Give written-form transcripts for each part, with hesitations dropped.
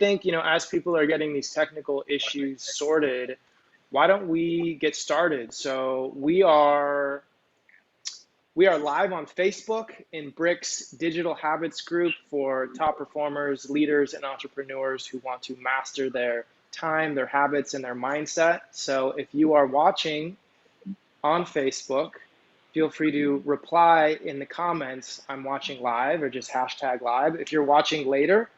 think, as people are getting these technical issues sorted, why don't we get started? So we are live on Facebook in Brick's Digital Habits group for top performers, leaders, and entrepreneurs who want to master their time, their habits, and their mindset. So if you are watching on Facebook, feel free to reply in the comments, "I'm watching live," or just hashtag live. If you're watching later,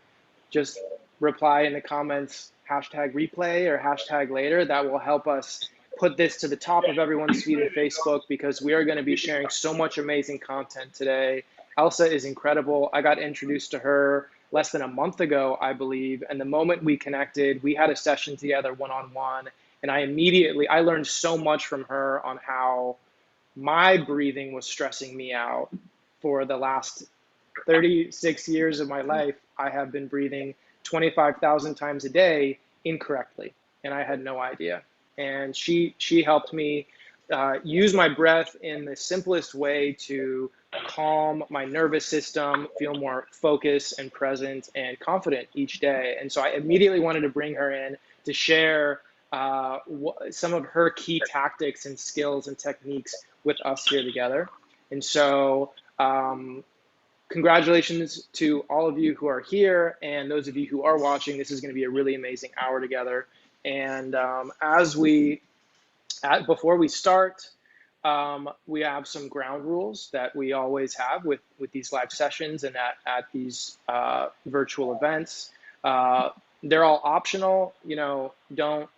just reply in the comments, hashtag replay or hashtag later. That will help us put this to the top of everyone's feed in Facebook, because we are going to be sharing so much amazing content today. Elsa is incredible. I got introduced to her less than a month ago, I believe. And the moment we connected, we had a session together one-on-one. And I learned so much from her on how my breathing was stressing me out. For the last 36 years of my life, I have been breathing 25,000 times a day incorrectly, and I had no idea. And she helped me use my breath in the simplest way to calm my nervous system, feel more focused and present and confident each day. And so I immediately wanted to bring her in to share some of her key tactics and skills and techniques with us here together. And so congratulations to all of you who are here, and those of you who are watching. This is going to be a really amazing hour together. And before we start, we have some ground rules that we always have with these live sessions and at these virtual events. They're all optional. Don't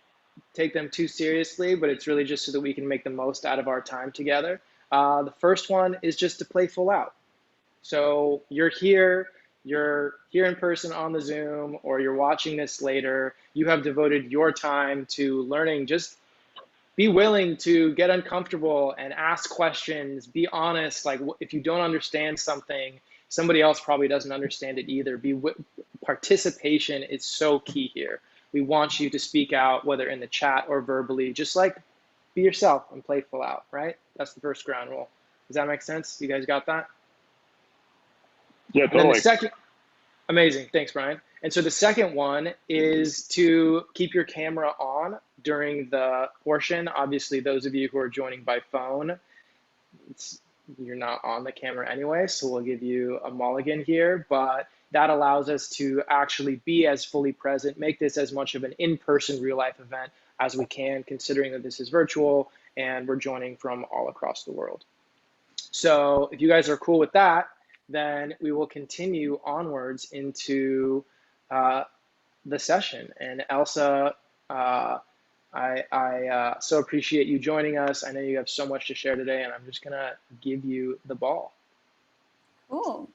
take them too seriously, but it's really just so that we can make the most out of our time together. The first one is just to play full out. So you're here in person on the Zoom, or you're watching this later. You have devoted your time to learning. Just be willing to get uncomfortable and ask questions. Be honest. Like, if you don't understand something, somebody else probably doesn't understand it either. Participation is so key here. We want you to speak out, whether in the chat or verbally. Just like, be yourself and play full out, right? That's the first ground rule. Does that make sense? You guys got that? Yeah, totally. And then the second, amazing, thanks, Brian. And so the second one is to keep your camera on during the portion. Obviously, those of you who are joining by phone, you're not on the camera anyway, so we'll give you a mulligan here, but that allows us to actually be as fully present, make this as much of an in-person real-life event as we can, considering that this is virtual and we're joining from all across the world. So if you guys are cool with that, then we will continue onwards into the session. And Elsa, I so appreciate you joining us. I know you have so much to share today, and I'm just gonna give you the ball. Cool.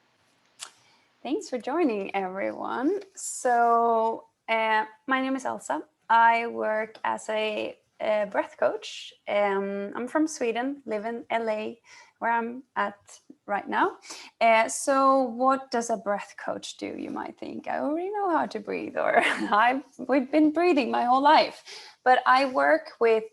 Thanks for joining, everyone. So my name is Elsa. I work as a breath coach. I'm from Sweden, live in LA, where I'm at right now. So what does a breath coach do, you might think? I already know how to breathe, or we've been breathing my whole life. But I work with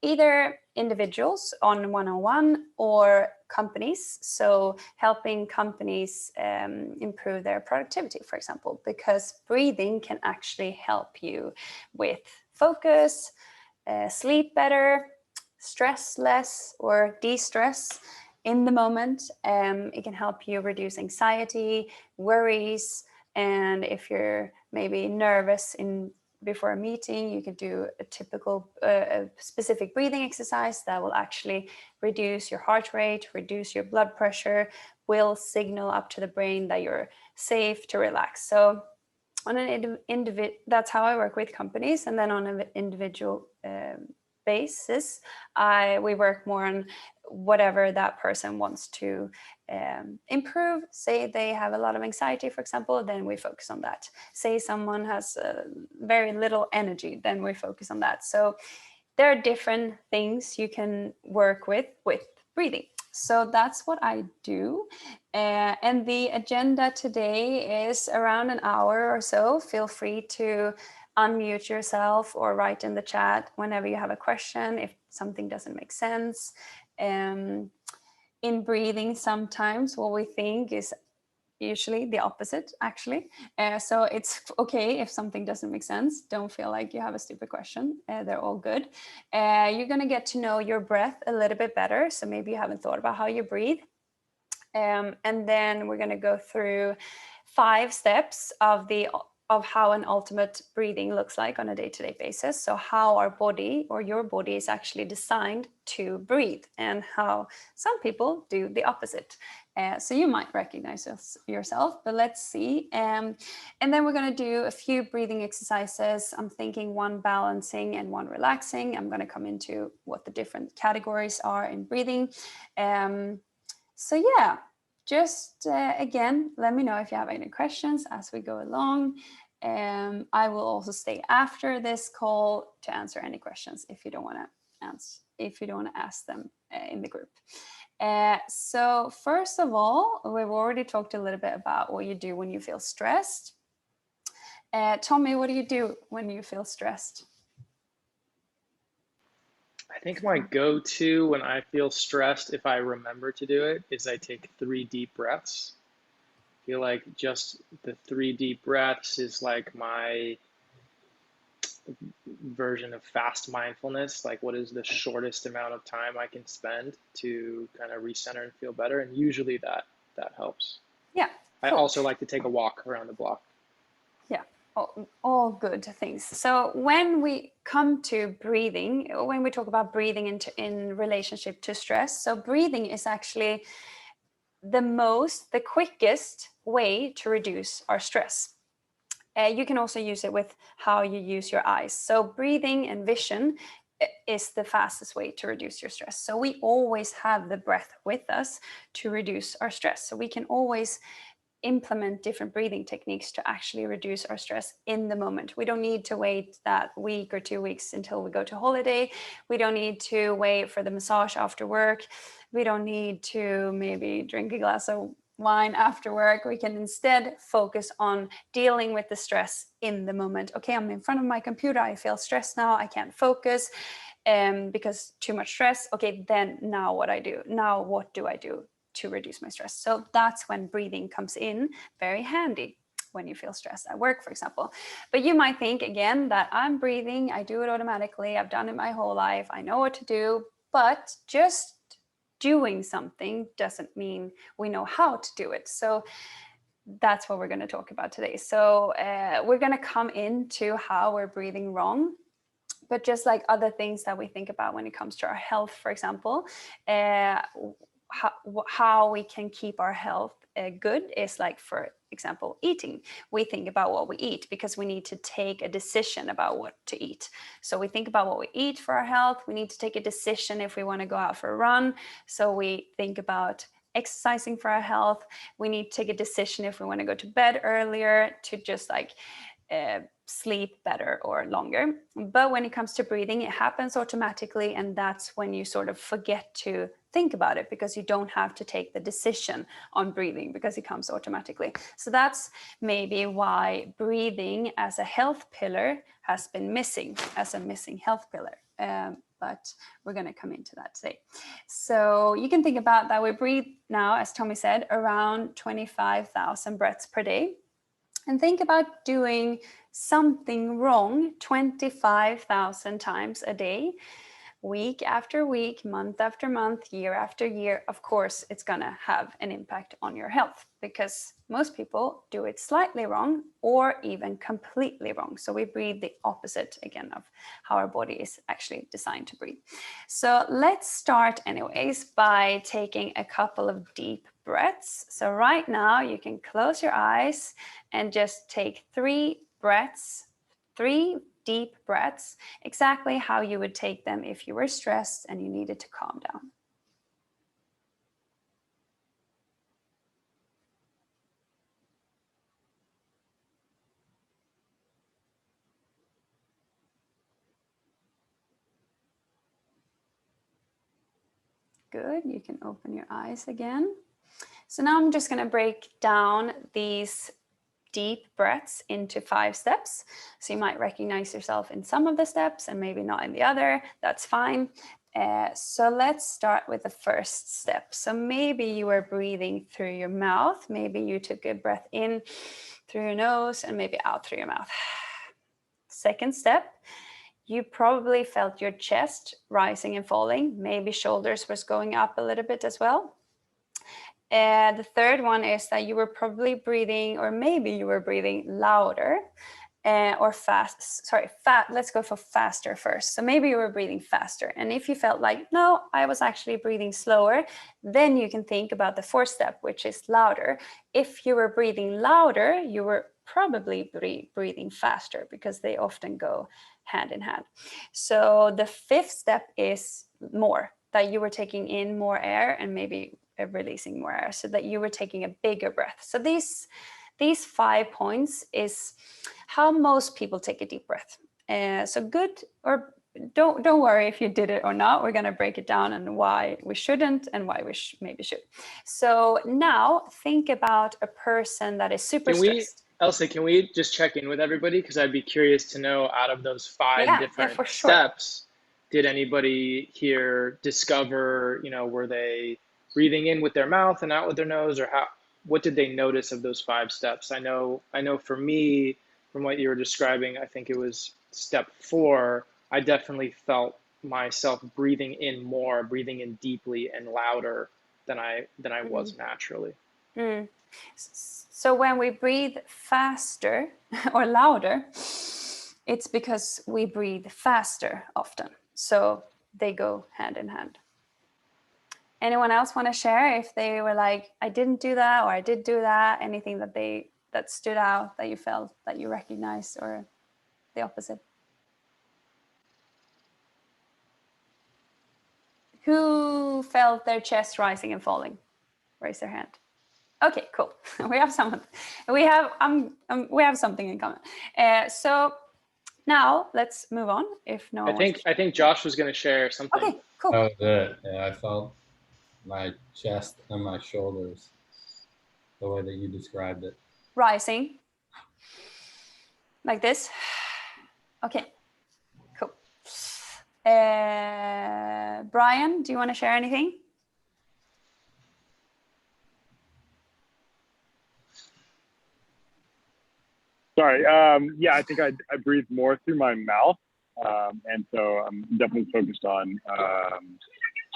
either individuals on one-on-one or companies. So helping companies improve their productivity, for example, because breathing can actually help you with focus, sleep better, stress less, or de-stress in the moment. It can help you reduce anxiety, worries, and if you're maybe nervous before a meeting, you can do a typical specific breathing exercise that will actually reduce your heart rate, reduce your blood pressure, will signal up to the brain that you're safe to relax. So on an that's how I work with companies. And then on an individual basis, we work more on whatever that person wants to improve. Say they have a lot of anxiety, for example, then we focus on that. Say someone has very little energy, then we focus on that. So there are different things you can work with breathing. So that's what I do. And the agenda today is around an hour or so. Feel free to unmute yourself or write in the chat whenever you have a question, if something doesn't make sense. In breathing, sometimes what we think is usually the opposite, actually. So it's okay if something doesn't make sense. Don't feel like you have a stupid question. They're all good. You're going to get to know your breath a little bit better. So maybe you haven't thought about how you breathe. And then we're going to go through 5 steps of how an ultimate breathing looks like on a day-to-day basis. So how our body or your body is actually designed to breathe, and how some people do the opposite. So you might recognize yourself, but let's see. And then we're going to do a few breathing exercises. I'm thinking 1 balancing and 1 relaxing. I'm going to come into what the different categories are in breathing. So yeah, just again, let me know if you have any questions as we go along. I will also stay after this call to answer any questions if you don't want to ask them in the group. So first of all, we've already talked a little bit about what you do when you feel stressed. Tommy, what do you do when you feel stressed? I think my go-to when I feel stressed, if I remember to do it, is I take 3 deep breaths. I feel like just the 3 deep breaths is like my version of fast mindfulness. Like, what is the shortest amount of time I can spend to kind of recenter and feel better? And usually that helps. Yeah. I Cool. also like to take a walk around the block. Yeah, all good things. So when we come to breathing, when we talk about breathing in relationship to stress, so breathing is actually the quickest way to reduce our stress. You can also use it with how you use your eyes. So breathing and vision is the fastest way to reduce your stress. So we always have the breath with us to reduce our stress. So we can always implement different breathing techniques to actually reduce our stress in the moment. We don't need to wait that week or 2 weeks until we go to holiday. We don't need to wait for the massage after work. We don't need to maybe drink a glass of wine after work. We can instead focus on dealing with the stress in the moment. Okay, I'm in front of my computer. I feel stressed now. I can't focus because too much stress. Okay, then now what I do? Now what do I do to reduce my stress? So that's when breathing comes in very handy when you feel stressed at work, for example. But you might think again that I'm breathing, I do it automatically, I've done it my whole life, I know what to do, but just doing something doesn't mean we know how to do it. So that's what we're going to talk about today. So we're going to come into how we're breathing wrong. But just like other things that we think about when it comes to our health, for example, how we can keep our health good is like, for example, eating. We think about what we eat because we need to take a decision about what to eat. So we think about what we eat for our health. We need to take a decision if we want to go out for a run. So we think about exercising for our health. We need to take a decision if we want to go to bed earlier, to just like sleep better or longer. But when it comes to breathing, it happens automatically, and that's when you sort of forget to think about it, because you don't have to take the decision on breathing because it comes automatically. So that's maybe why breathing as a health pillar has been missing, as a missing health pillar. But we're going to come into that today. So you can think about that we breathe now, as Tommy said, around 25,000 breaths per day. And think about doing something wrong 25,000 times a day, week after week, month after month, year after year. Of course, it's going to have an impact on your health, because most people do it slightly wrong or even completely wrong. So we breathe the opposite again of how our body is actually designed to breathe. So let's start anyways by taking a couple of deep breaths. So right now you can close your eyes and just take 3 breaths, 3 deep breaths, exactly how you would take them if you were stressed and you needed to calm down. Good, you can open your eyes again. So now I'm just going to break down these deep breaths into 5 steps. So you might recognize yourself in some of the steps and maybe not in the other. That's fine. So let's start with the first step. So maybe you were breathing through your mouth. Maybe you took a breath in through your nose and maybe out through your mouth. Second step, you probably felt your chest rising and falling. Maybe shoulders was going up a little bit as well. The third one is that you were probably breathing, or maybe you were breathing louder. Or fast, let's go for faster first. So maybe you were breathing faster. And if you felt like, no, I was actually breathing slower, then you can think about the fourth step, which is louder. If you were breathing louder, you were probably breathing faster, because they often go hand in hand. So the fifth step is more, that you were taking in more air and maybe releasing more air, so that you were taking a bigger breath. So these 5 points is how most people take a deep breath. So good, or don't worry if you did it or not. We're going to break it down and why we shouldn't and why we maybe should. So now think about a person that is super stressed. Elsa, can we just check in with everybody? Because I'd be curious to know, out of those 5 different steps, did anybody here discover, were they breathing in with their mouth and out with their nose, or what did they notice of those 5 steps? I know for me, from what you were describing, I think it was step 4, I definitely felt myself breathing in more, breathing in deeply and louder than I was naturally. Mm. So when we breathe faster or louder, it's because we breathe faster often. So they go hand in hand. Anyone else want to share if they were like, I didn't do that, or I did do that? Anything that stood out, that you felt, that you recognized, or the opposite? Who felt their chest rising and falling? Raise their hand. Okay, cool. We have someone. We have something in common. So now let's move on. If no, I think Josh was going to share something. Okay, cool. That was it. Yeah, I felt my chest and my shoulders, the way that you described it. Rising. Like this. Okay, cool. Brian, do you want to share anything? Sorry. Yeah, I think I breathe more through my mouth. And so I'm definitely focused on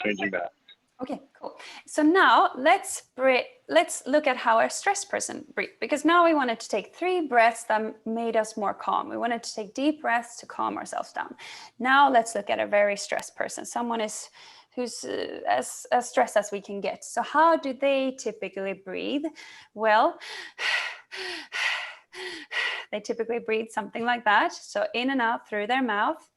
changing that. Okay, cool. So now let's look at how a stressed person breathes, because now we wanted to take 3 breaths that made us more calm. We wanted to take deep breaths to calm ourselves down. Now let's look at a very stressed person, someone who's as stressed as we can get. So how do they typically breathe? Well, they typically breathe something like that. So in and out through their mouth,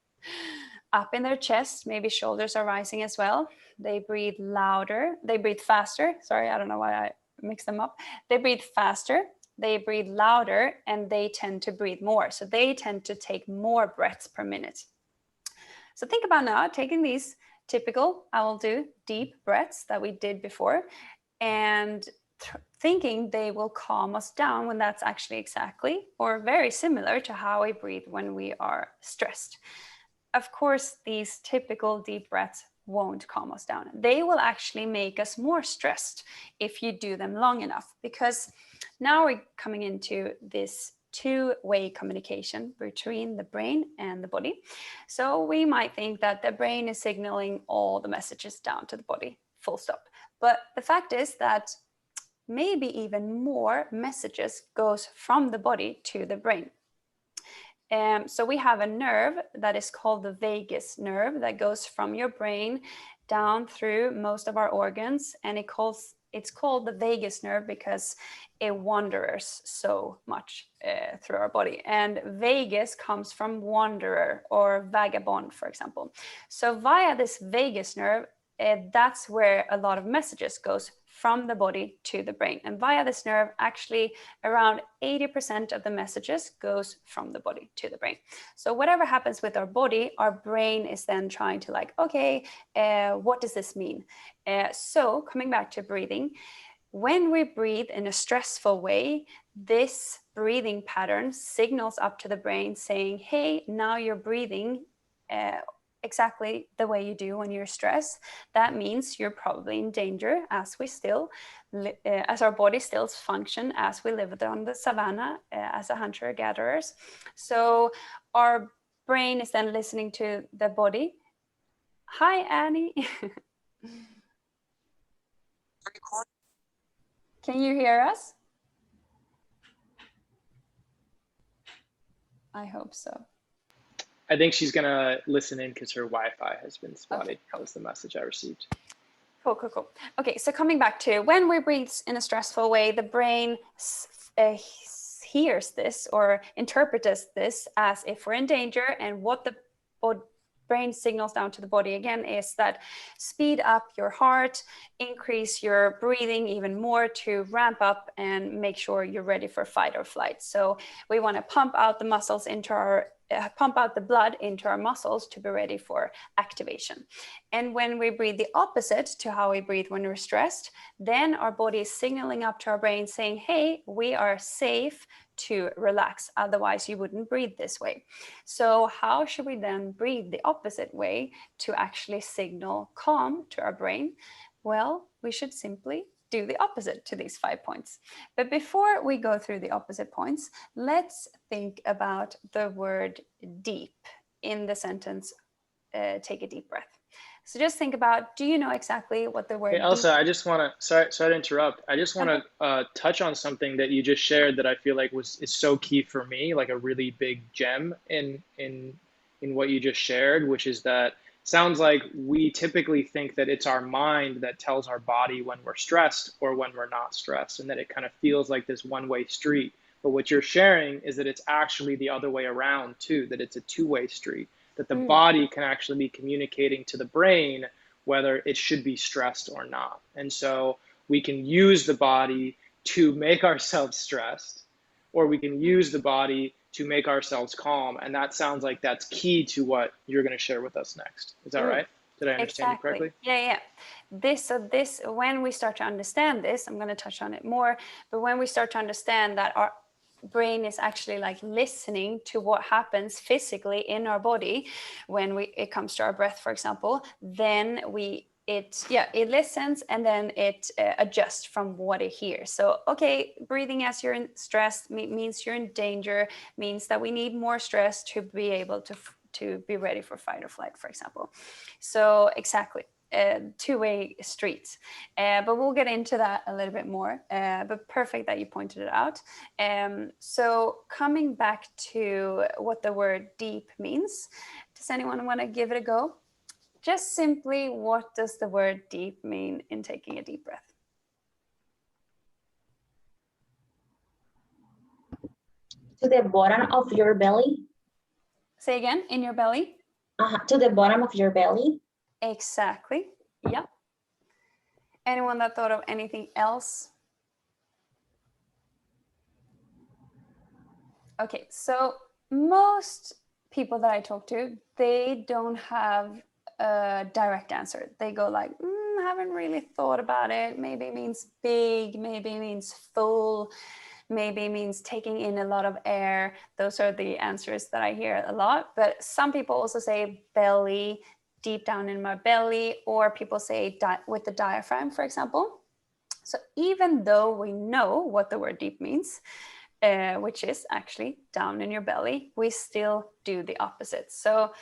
up in their chest, maybe shoulders are rising as well. They breathe louder. They breathe faster. Sorry, I don't know why I mixed them up. They breathe faster. They breathe louder, and they tend to breathe more. So they tend to take more breaths per minute. So think about now taking these typical, I will do deep breaths that we did before, and thinking they will calm us down, when that's actually exactly or very similar to how we breathe when we are stressed. Of course, these typical deep breaths won't calm us down. They will actually make us more stressed if you do them long enough, because now we're coming into this 2-way communication between the brain and the body. So we might think that the brain is signaling all the messages down to the body, full stop. But the fact is that maybe even more messages goes from the body to the brain. So we have a nerve that is called the vagus nerve that goes from your brain down through most of our organs, and it's called the vagus nerve because it wanders so much through our body. And vagus comes from wanderer or vagabond, for example. So via this vagus nerve, that's where a lot of messages goes from the body to the brain. And via this nerve, actually around 80% of the messages goes from the body to the brain. So whatever happens with our body, our brain is then trying to okay, what does this mean? So coming back to breathing, when we breathe in a stressful way, this breathing pattern signals up to the brain saying, hey, now you're breathing exactly the way you do when you're stressed, that means you're probably in danger, as we still, as our body still function as we lived on the savannah as a hunter-gatherers. So our brain is then listening to the body. Hi, Annie. Can you hear us? I hope so. I think she's gonna listen in because her Wi-Fi has been spotty. Okay, cool. That was the message I received. Cool, cool, cool. Okay, so coming back to when we breathe in a stressful way, the brain hears this or interprets this as if we're in danger, and what the brain signals down to the body again is that speed up your heart, increase your breathing even more to ramp up and make sure you're ready for fight or flight. So we want to pump out the muscles into our pump out the blood into our muscles to be ready for activation. And when we breathe the opposite to how we breathe when we're stressed, then our body is signaling up to our brain saying, hey, we are safe to relax. Otherwise, you wouldn't breathe this way. So how should we then breathe the opposite way to actually signal calm to our brain? Well, we should simply do the opposite to these 5 points. But before we go through the opposite points, let's think about the word deep in the sentence, take a deep breath. So just think about, do you know exactly what the word Hey, Elsa, deep... I just want to, sorry to interrupt. I just want to touch on something that you just shared that I feel like is so key for me, like a really big gem in what you just shared, which is that sounds like we typically think that it's our mind that tells our body when we're stressed or when we're not stressed, and that it kind of feels like this one-way street. But what you're sharing is that it's actually the other way around too, that it's a two-way street, that the body can actually be communicating to the brain whether it should be stressed or not. And so we can use the body to make ourselves stressed, or we can use the body to make ourselves calm. And that sounds like that's key to what you're going to share with us next. Is that right? Did I understand you correctly? Yeah. This, when we start to understand this, I'm going to touch on it more, but when we start to understand that our brain is actually like listening to what happens physically in our body when it comes to our breath, for example, then it listens and then it adjusts from what it hears. So, okay, breathing as you're in stress means you're in danger, means that we need more stress to be able to be ready for fight or flight, for example. So exactly, two-way streets. But we'll get into that a little bit more. But perfect that you pointed it out. So coming back to what the word deep means, does anyone want to give it a go? Just simply, what does the word deep mean in taking a deep breath? To the bottom of your belly. Say again, in your belly? To the bottom of your belly. Exactly. Yeah. Anyone that thought of anything else? Okay, so most people that I talk to, they don't have a direct answer. They go like, haven't really thought about it. Maybe it means big, maybe it means full, maybe it means taking in a lot of air. Those are the answers that I hear a lot. But some people also say belly, deep down in my belly, or people say with the diaphragm, for example. So even though we know what the word deep means, which is actually down in your belly, we still do the opposite. So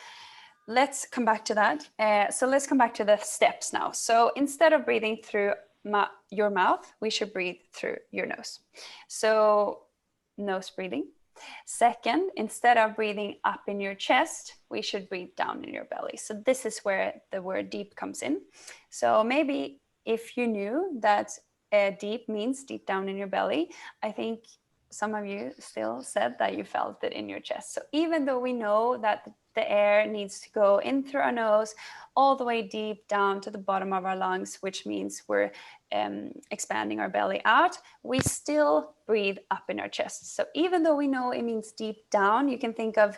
let's come back to that. So let's come back to the steps now. So instead of breathing through your mouth, we should breathe through your nose. So nose breathing. Second, instead of breathing up in your chest, we should breathe down in your belly. So this is where the word deep comes in. So maybe if you knew that deep means deep down in your belly, I think some of you still said that you felt it in your chest. So even though we know that the air needs to go in through our nose all the way deep down to the bottom of our lungs, which means we're expanding our belly out, we still breathe up in our chest. So even though we know it means deep down, you can think of,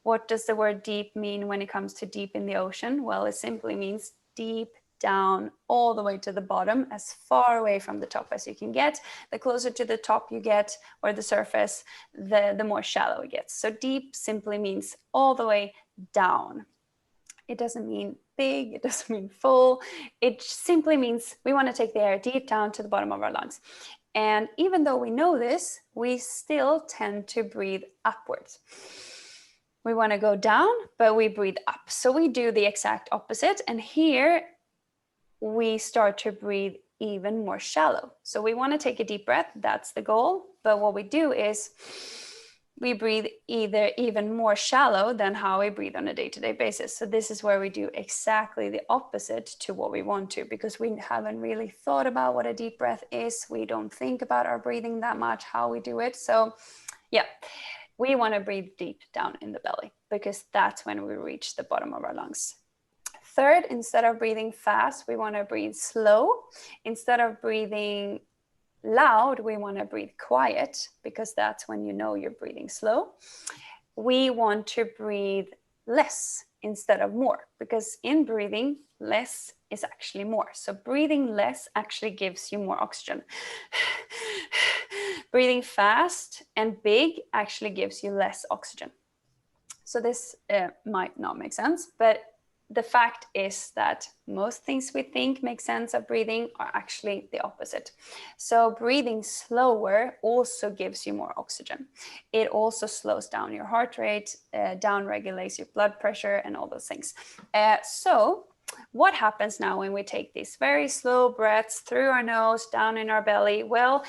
what does the word deep mean when it comes to deep in the ocean? Well, it simply means deep down all the way to the bottom, as far away from the top as you can get. The closer to the top you get, or the surface, the more shallow it gets. So deep simply means all the way down. It doesn't mean big, it doesn't mean full. It simply means we want to take the air deep down to the bottom of our lungs. And even though we know this, we still tend to breathe upwards. We want to go down, but we breathe up. So we do the exact opposite. And here we start to breathe even more shallow. So we want to take a deep breath, that's the goal. But what we do is we breathe either even more shallow than how we breathe on a day-to-day basis. So this is where we do exactly the opposite to what we want to, because we haven't really thought about what a deep breath is. We don't think about our breathing that much, how we do it. So yeah, we want to breathe deep down in the belly, because that's when we reach the bottom of our lungs. Third, instead of breathing fast, we want to breathe slow. Instead of breathing loud, we want to breathe quiet, because that's when you know you're breathing slow. We want to breathe less instead of more, because in breathing, less is actually more. So breathing less actually gives you more oxygen. Breathing fast and big actually gives you less oxygen. So this might not make sense, but the fact is that most things we think make sense of breathing are actually the opposite. So breathing slower also gives you more oxygen. It also slows down your heart rate, down regulates your blood pressure and all those things. So what happens now when we take these very slow breaths through our nose, down in our belly? Well,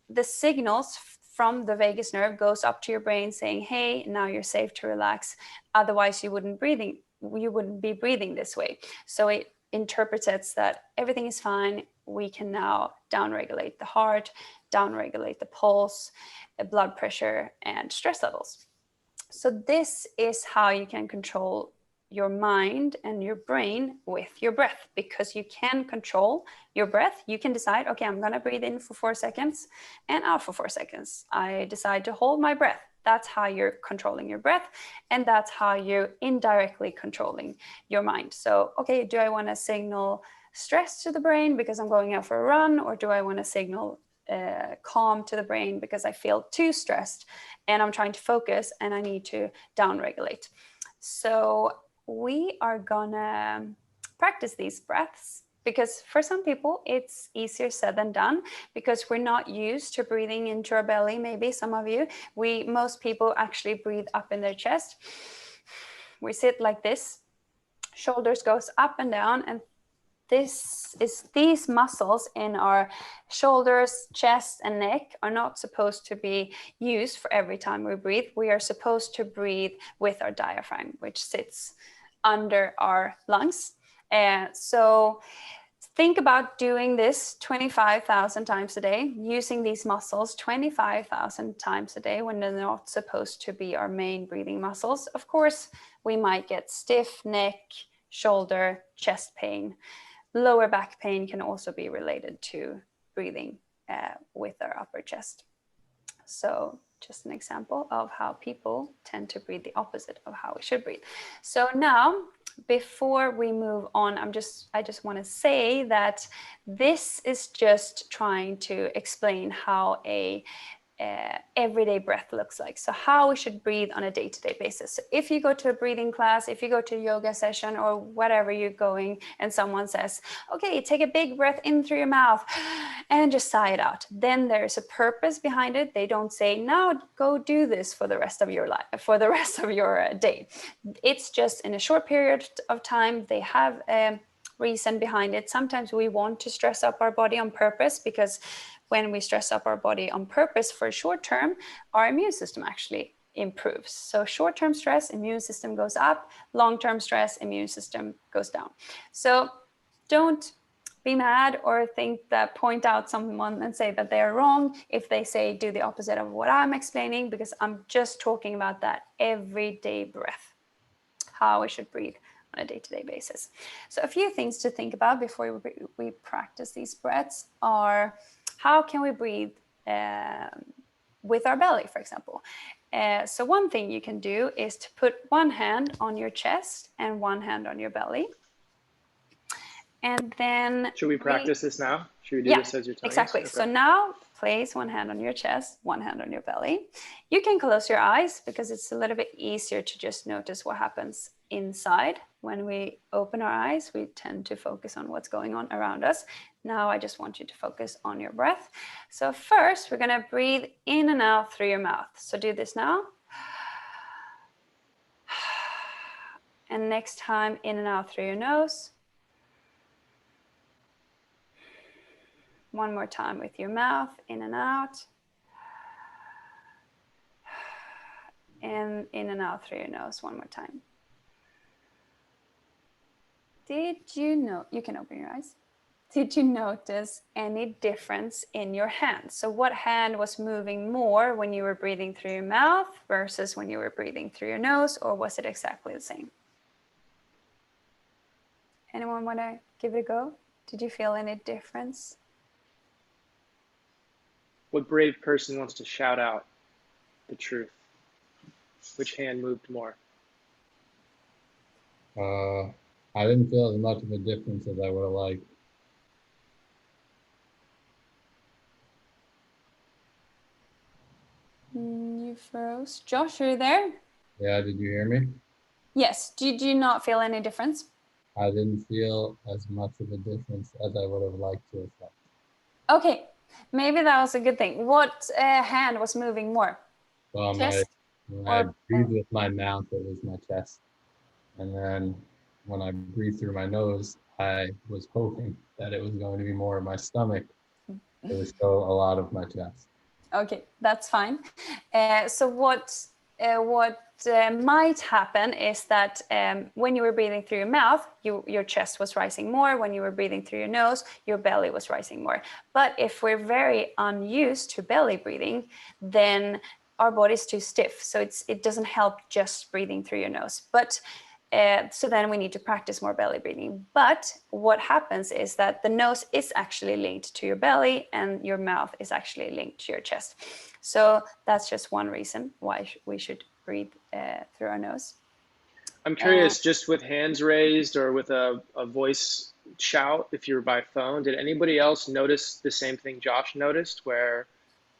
the signals from the vagus nerve goes up to your brain saying, hey, now you're safe to relax. Otherwise you wouldn't be breathing this way. So it interprets it that everything is fine. We can now downregulate the heart, downregulate the pulse, blood pressure, and stress levels. So this is how you can control your mind and your brain with your breath, because you can control your breath. You can decide, okay, I'm going to breathe in for 4 seconds and out for 4 seconds. I decide to hold my breath. That's how you're controlling your breath, and that's how you're indirectly controlling your mind. So, okay, do I want to signal stress to the brain because I'm going out for a run, or do I want to signal calm to the brain because I feel too stressed and I'm trying to focus and I need to downregulate? So we are gonna practice these breaths, because for some people it's easier said than done, because we're not used to breathing into our belly. Maybe some of you, most people actually breathe up in their chest. We sit like this, shoulders goes up and down, and these muscles in our shoulders, chest, and neck are not supposed to be used for every time we breathe. We are supposed to breathe with our diaphragm, which sits under our lungs. So think about doing this 25,000 times a day, using these muscles 25,000 times a day when they're not supposed to be our main breathing muscles. Of course, we might get stiff neck, shoulder, chest pain. Lower back pain can also be related to breathing with our upper chest. So just an example of how people tend to breathe the opposite of how we should breathe. So now, before we move on, I just want to say that this is just trying to explain how a everyday breath looks like. So how we should breathe on a day-to-day basis. So if you go to a breathing class, if you go to a yoga session or whatever you're going, and someone says, okay, take a big breath in through your mouth and just sigh it out, then there's a purpose behind it. They don't say, now go do this for the rest of your life, for the rest of your day. It's just in a short period of time. They have a reason behind it. Sometimes we want to stress up our body on purpose, because when we stress up our body on purpose for short term, our immune system actually improves. So short-term stress, immune system goes up. Long-term stress, immune system goes down. So don't be mad or point out someone and say that they are wrong if they say do the opposite of what I'm explaining, because I'm just talking about that everyday breath, how we should breathe on a day-to-day basis. So a few things to think about before we practice these breaths are, how can we breathe with our belly, for example? So one thing you can do is to put one hand on your chest and one hand on your belly. And then... Should we practice this now? Should we do this as you're telling us? Exactly. Okay. So now place one hand on your chest, one hand on your belly. You can close your eyes because it's a little bit easier to just notice what happens inside. When we open our eyes, we tend to focus on what's going on around us. Now I just want you to focus on your breath. So first, we're gonna breathe in and out through your mouth. So do this now. And next time, in and out through your nose. One more time with your mouth, in and out. And in and out through your nose one more time. Did you know, you can open your eyes. Did you notice any difference in your hands? So what hand was moving more when you were breathing through your mouth versus when you were breathing through your nose, or was it exactly the same? Anyone want to give it a go? Did you feel any difference? What brave person wants to shout out the truth? Which hand moved more? I didn't feel as much of a difference as I would have liked. You froze. Josh, are you there? Yeah, did you hear me? Yes. Did you not feel any difference? I didn't feel as much of a difference as I would have liked to have felt. Okay, maybe that was a good thing. What hand was moving more? Well, when I breathed with my mouth, it was my chest. And then when I breathed through my nose, I was hoping that it was going to be more of my stomach. It was still a lot of my chest. Okay, that's fine. So what might happen is that when you were breathing through your mouth, your chest was rising more. When you were breathing through your nose, your belly was rising more. But if we're very unused to belly breathing, then our body's too stiff. So it doesn't help just breathing through your nose. But so then we need to practice more belly breathing. But what happens is that the nose is actually linked to your belly and your mouth is actually linked to your chest. So that's just one reason why we should breathe through our nose. I'm curious, just with hands raised or with a voice shout, if you're by phone, did anybody else notice the same thing Josh noticed, where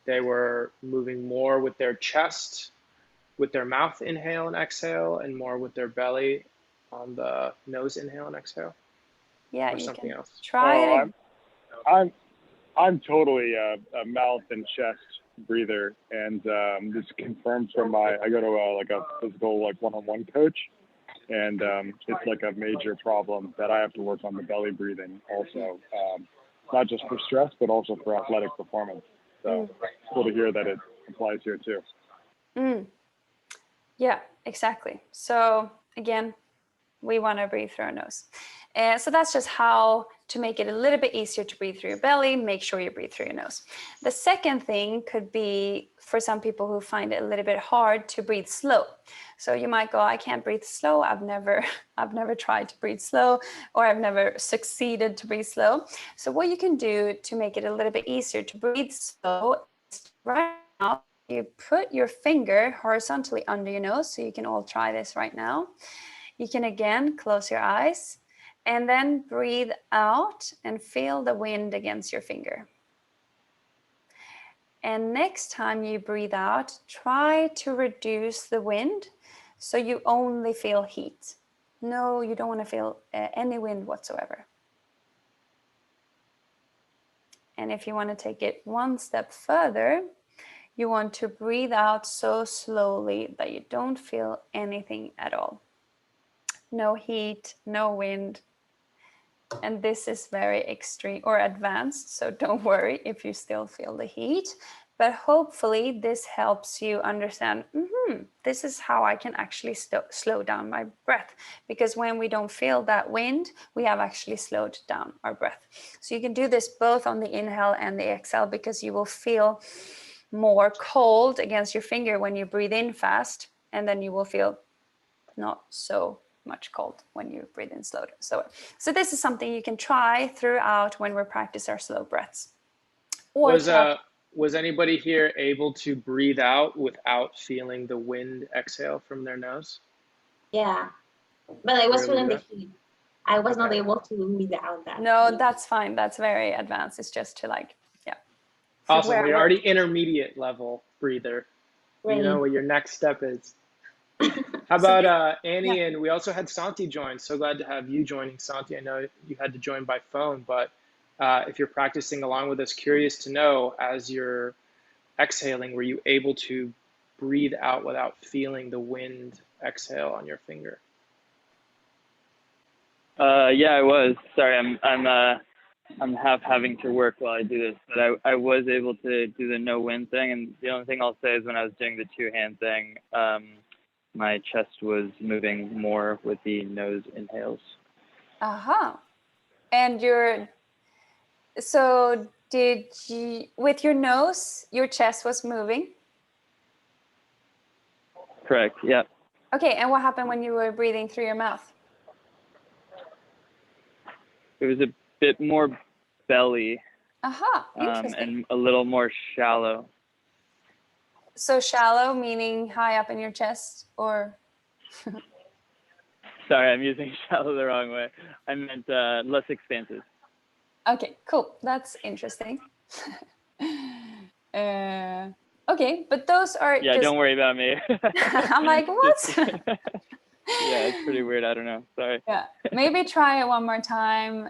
they were moving more with their chest, with their mouth inhale and exhale, and more with their belly on the nose inhale and exhale? Yeah, or you something can else? try it. I'm totally a mouth and chest breather, and this confirmed from I go to like a physical one-on-one coach, and it's like a major problem that I have to work on the belly breathing also, not just for stress but also for athletic performance. So it's cool to hear that it applies here too. Yeah, exactly. So again, we want to breathe through our nose. So that's just how to make it a little bit easier to breathe through your belly. Make sure you breathe through your nose. The second thing could be for some people who find it a little bit hard to breathe slow. So you might go, I can't breathe slow. I've never tried to breathe slow, or I've never succeeded to breathe slow. So what you can do to make it a little bit easier to breathe slow is right now, you put your finger horizontally under your nose. So you can all try this right now. You can again close your eyes and then breathe out and feel the wind against your finger. And next time you breathe out, try to reduce the wind so you only feel heat. No, you don't want to feel any wind whatsoever. And if you want to take it one step further, you want to breathe out so slowly that you don't feel anything at all. No heat, no wind. And this is very extreme or advanced, so don't worry if you still feel the heat. But hopefully this helps you understand, this is how I can actually slow down my breath. Because when we don't feel that wind, we have actually slowed down our breath. So you can do this both on the inhale and the exhale, because you will feel more cold against your finger when you breathe in fast, and then you will feel not so much cold when you breathe in slow. So this is something you can try throughout when we practice our slow breaths. Or was anybody here able to breathe out without feeling the wind exhale from their nose? Yeah, but I was feeling the heat. I was not able to breathe out that. No, that's fine. That's very advanced. It's just to So Awesome. We're we're already intermediate level breather. You know Right. what your next step is. How So about Annie? yeah. And we also had Santi join. So glad to have you joining, Santi. I know you had to join by phone, but if you're practicing along with us, curious to know, as you're exhaling, were you able to breathe out without feeling the wind exhale on your finger? Yeah, I was. Sorry, I'm half having to work while I do this, but I was able to do the no wind thing. And the only thing I'll say is when I was doing the 2-hand thing, my chest was moving more with the nose inhales. Aha. And so did you, with your nose, your chest was moving? Correct. Yeah. Okay, and what happened when you were breathing through your mouth? It was a bit more belly, Aha, interesting. and a little more shallow. So shallow, meaning high up in your chest, or? Sorry, I'm using shallow the wrong way. I meant less expansive. Okay, cool. That's interesting. Okay, but those are Yeah, just... don't worry about me. I'm like, what? Yeah, it's pretty weird. I don't know. Sorry. Yeah, maybe try it one more time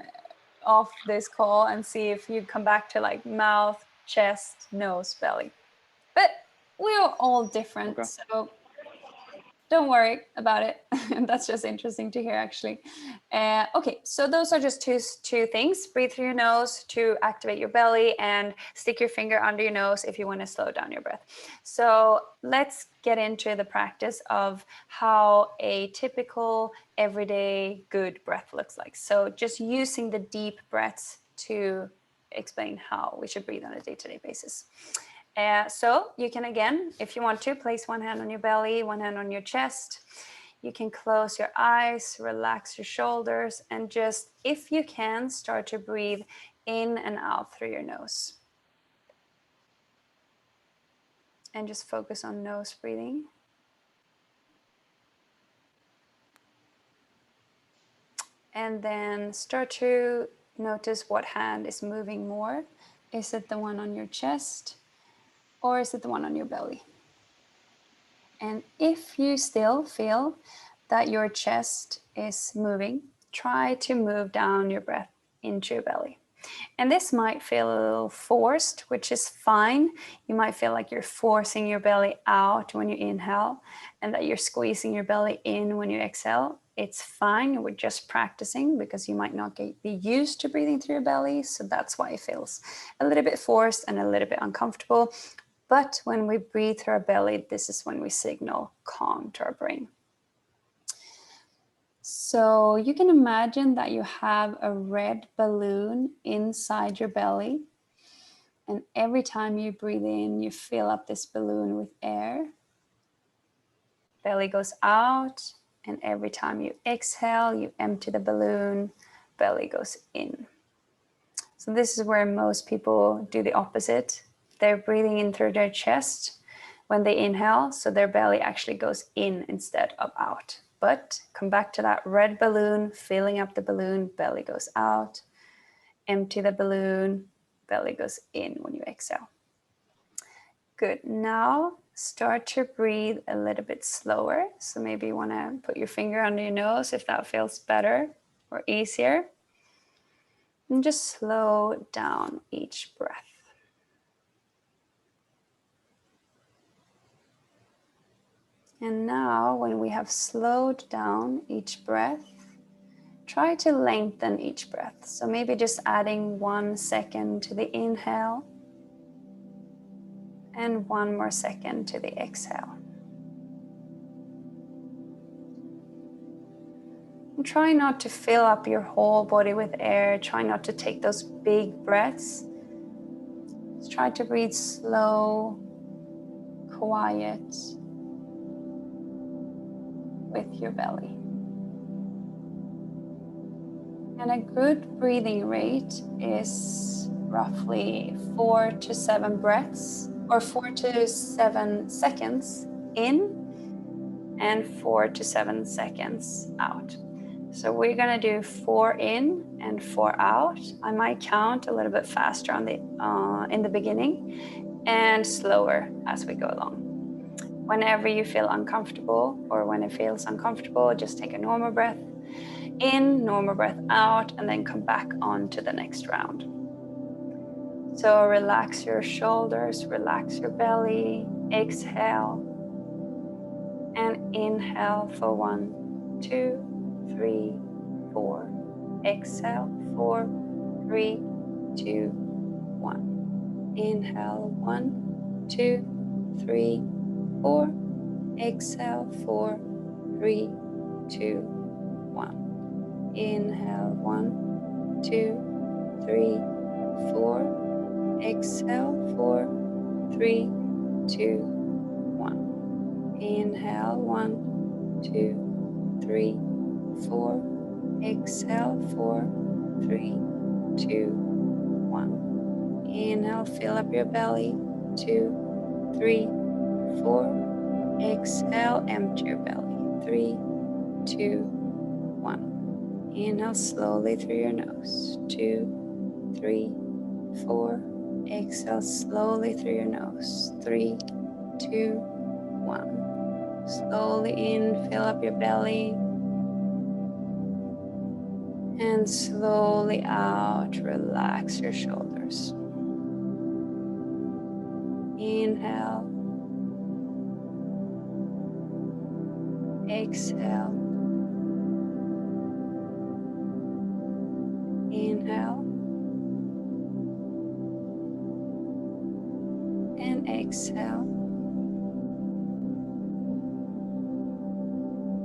off this call and see if you come back to like mouth, chest, nose, belly. But we're all different, Okay. so don't worry about it. That's just interesting to hear, actually. Okay, so those are just two things. Breathe through your nose to activate your belly, and stick your finger under your nose if you want to slow down your breath. So let's get into the practice of how a typical everyday good breath looks like. So just using the deep breaths to explain how we should breathe on a day-to-day basis. So you can, again, if you want to, place one hand on your belly, one hand on your chest. You can close your eyes, relax your shoulders, and just, if you can, start to breathe in and out through your nose. And just focus on nose breathing. And then start to notice what hand is moving more. Is it the one on your chest, or is it the one on your belly? And if you still feel that your chest is moving, try to move down your breath into your belly. And this might feel a little forced, which is fine. You might feel like you're forcing your belly out when you inhale, and that you're squeezing your belly in when you exhale. It's fine. We're just practicing, because you might not be used to breathing through your belly. So that's why it feels a little bit forced and a little bit uncomfortable. But when we breathe through our belly, this is when we signal calm to our brain. So you can imagine that you have a red balloon inside your belly. And every time you breathe in, you fill up this balloon with air. Belly goes out. And every time you exhale, you empty the balloon, belly goes in. So this is where most people do the opposite. They're breathing in through their chest when they inhale, so their belly actually goes in instead of out. But come back to that red balloon, filling up the balloon, belly goes out. Empty the balloon, belly goes in when you exhale. Good. Now start to breathe a little bit slower. So maybe you want to put your finger under your nose if that feels better or easier. And just slow down each breath. And now, when we have slowed down each breath, try to lengthen each breath. So maybe just adding 1 second to the inhale and 1 more second to the exhale. And try not to fill up your whole body with air. Try not to take those big breaths. Just try to breathe slow, quiet, with your belly. And a good breathing rate is roughly 4 to 7 breaths, or 4 to 7 seconds in and 4 to 7 seconds out. So we're gonna do 4 in and 4 out. I might count a little bit faster on the in the beginning and slower as we go along. Whenever you feel uncomfortable or when it feels uncomfortable, just take a normal breath in, normal breath out, and then come back on to the next round. So relax your shoulders, relax your belly, exhale, and inhale for 1, 2, 3, 4. Exhale, 4, 3, 2, 1. Inhale, 1, 2, 3, 4. Exhale, 4, 3, 2, 1. Inhale, 1, 2, 3, 4. Exhale, 4, 3, 2, 1. Inhale, 1, 2, 3, 4. Exhale, 4, 3, 2, 1. Inhale, fill up your belly. 2, 3, 4. Exhale, empty your belly. 3, 2, 1. Inhale slowly through your nose. 2, 3, 4. Exhale slowly through your nose. 3, 2, 1. Slowly in, fill up your belly. And slowly out, relax your shoulders. Inhale. Exhale. Inhale. And exhale.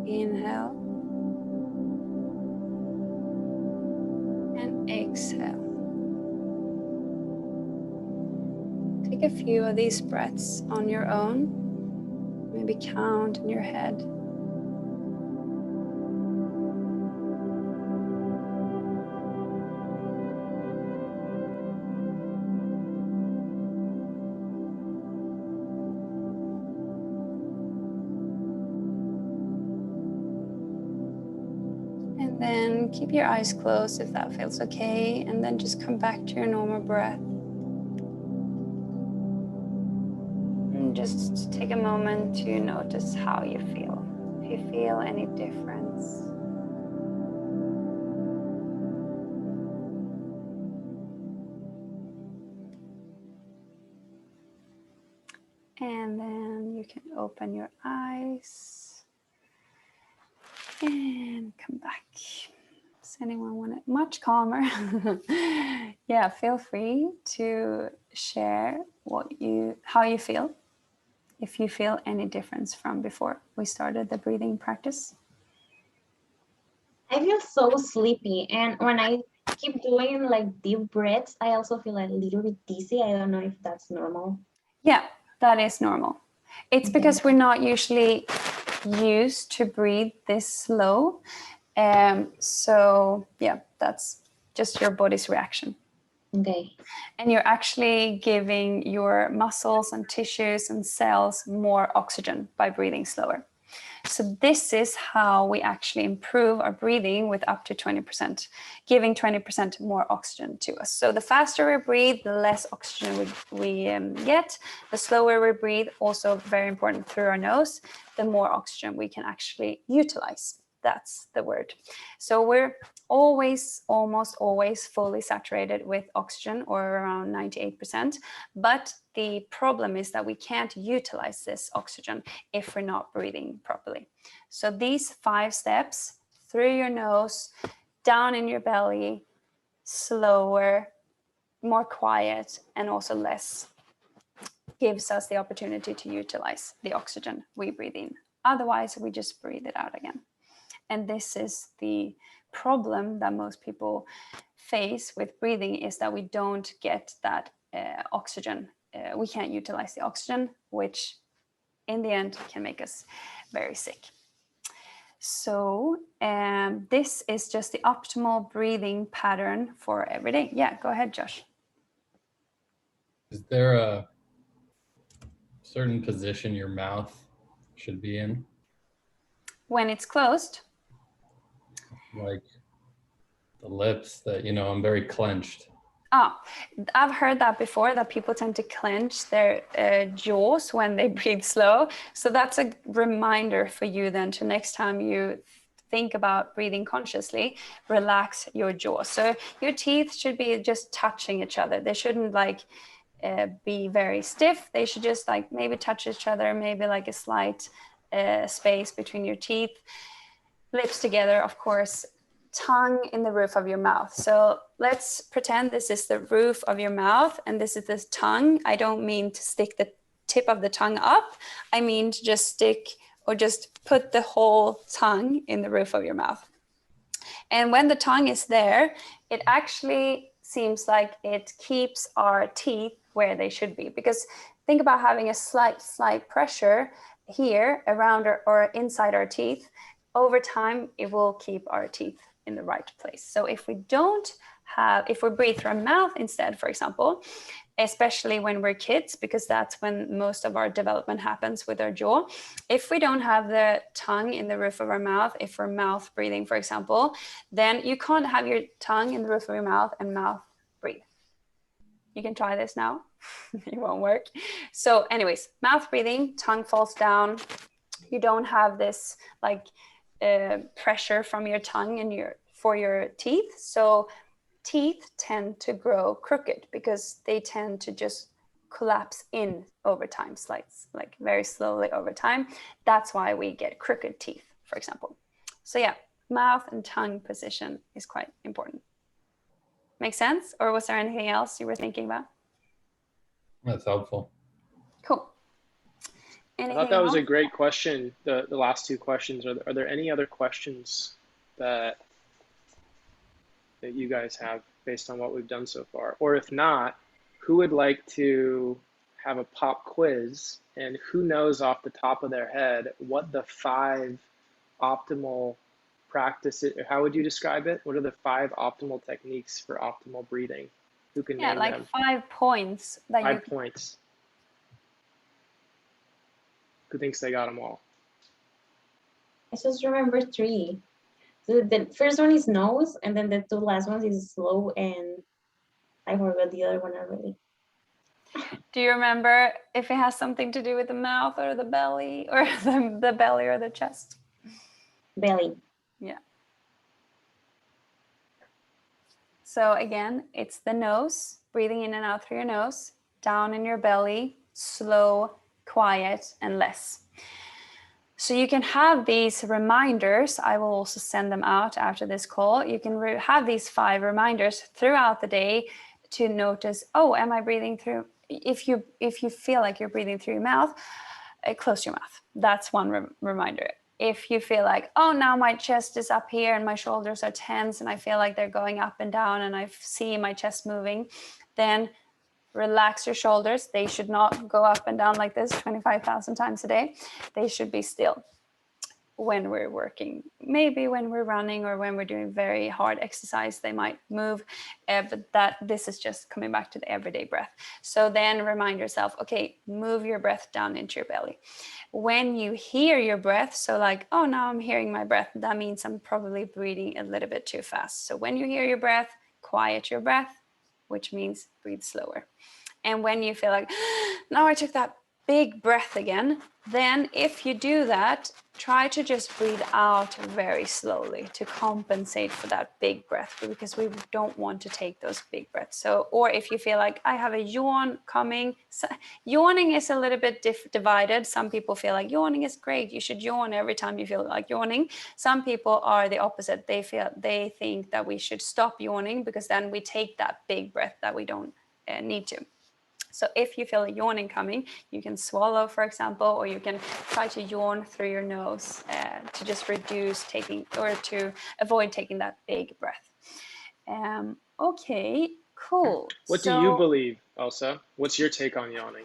Inhale. And exhale. Take a few of these breaths on your own. Maybe count in your head. And then keep your eyes closed if that feels okay. And then just come back to your normal breath. And just take a moment to notice how you feel. If you feel any difference. And then you can open your eyes and come back. Does anyone want it much calmer? Yeah, feel free to share how you feel. If you feel any difference from before we started the breathing practice. I feel so sleepy, and when I keep doing like deep breaths, I also feel a little bit dizzy. I don't know if that's normal. Yeah, that is normal. It's because we're not usually used to breathe this slow. So yeah, that's just your body's reaction. Okay. And you're actually giving your muscles and tissues and cells more oxygen by breathing slower. So this is how we actually improve our breathing with up to 20%, giving 20% more oxygen to us. So the faster we breathe, the less oxygen we get. The slower we breathe, also very important, through our nose, the more oxygen we can actually utilize. That's the word. So we're almost always fully saturated with oxygen, or around 98%. But the problem is that we can't utilize this oxygen if we're not breathing properly. So these 5 steps, through your nose, down in your belly, slower, more quiet, and also less, gives us the opportunity to utilize the oxygen we breathe in. Otherwise, we just breathe it out again. And this is the problem that most people face with breathing, is that we don't get that oxygen. We can't utilize the oxygen, which in the end can make us very sick. So this is just the optimal breathing pattern for every day. Yeah, go ahead, Josh. Is there a certain position your mouth should be in? When it's closed? like the lips, that, you know, I'm very clenched. Oh, I've heard that before, that people tend to clench their jaws when they breathe slow. So that's a reminder for you then to next time you think about breathing consciously, relax your jaw. So your teeth should be just touching each other. They shouldn't like be very stiff. They should just like maybe touch each other, maybe like a slight space between your teeth. Lips together, of course, tongue in the roof of your mouth. So let's pretend this is the roof of your mouth and this is the tongue. I don't mean to stick the tip of the tongue up. I mean to just stick or just put the whole tongue in the roof of your mouth. And when the tongue is there, it actually seems like it keeps our teeth where they should be. Because think about having a slight pressure here around or inside our teeth. Over time, it will keep our teeth in the right place. So if we breathe through our mouth instead, for example, especially when we're kids, because that's when most of our development happens with our jaw. If we don't have the tongue in the roof of our mouth, if we're mouth breathing, for example, then you can't have your tongue in the roof of your mouth and mouth breathe. You can try this now. It won't work. So anyways, mouth breathing, tongue falls down. You don't have this like pressure from your tongue and for your teeth. So teeth tend to grow crooked because they tend to just collapse in over time, like very slowly over time. That's why we get crooked teeth, for example. So yeah, mouth and tongue position is quite important. Make sense? Or was there anything else you were thinking about? That's helpful. Cool. I thought that was a great question, the last two questions. Are there any other questions that you guys have based on what we've done so far? Or if not, who would like to have a pop quiz, and who knows off the top of their head what the 5 optimal practices, how would you describe it? What are the 5 optimal techniques for optimal breathing? Who can name like them? 5 points. That 5 points. Who thinks they got them all? I just remember 3. So the first one is nose, and then the 2 last ones is slow, and I forgot the other one already. Do you remember if it has something to do with the mouth or the belly, or the belly or the chest? Belly. Yeah. So again, it's the nose, breathing in and out through your nose, down in your belly, slow, quiet, and less. So you can have these reminders. I will also send them out after this call. You can have these 5 reminders throughout the day to notice, oh, am I breathing through? If you feel like you're breathing through your mouth, close your mouth. That's one reminder. If you feel like, oh, now my chest is up here and my shoulders are tense and I feel like they're going up and down and I see my chest moving, then relax your shoulders. They should not go up and down like this 25,000 times a day. They should be still when we're working. Maybe when we're running or when we're doing very hard exercise, they might move, but this is just coming back to the everyday breath. So then remind yourself, okay, move your breath down into your belly. When you hear your breath, so like, oh, now I'm hearing my breath, that means I'm probably breathing a little bit too fast. So when you hear your breath, quiet your breath, which means breathe slower. And when you feel like, now I took that big breath again, then if you do that, try to just breathe out very slowly to compensate for that big breath, because we don't want to take those big breaths. So, or if you feel like I have a yawn coming, yawning is a little bit divided. Some people feel like yawning is great. You should yawn every time you feel like yawning. Some people are the opposite. They think that we should stop yawning because then we take that big breath that we don't need to. So if you feel a yawning coming, you can swallow, for example, or you can try to yawn through your nose to just reduce taking, or to avoid taking that big breath. Okay, cool. What do you believe, Elsa? What's your take on yawning?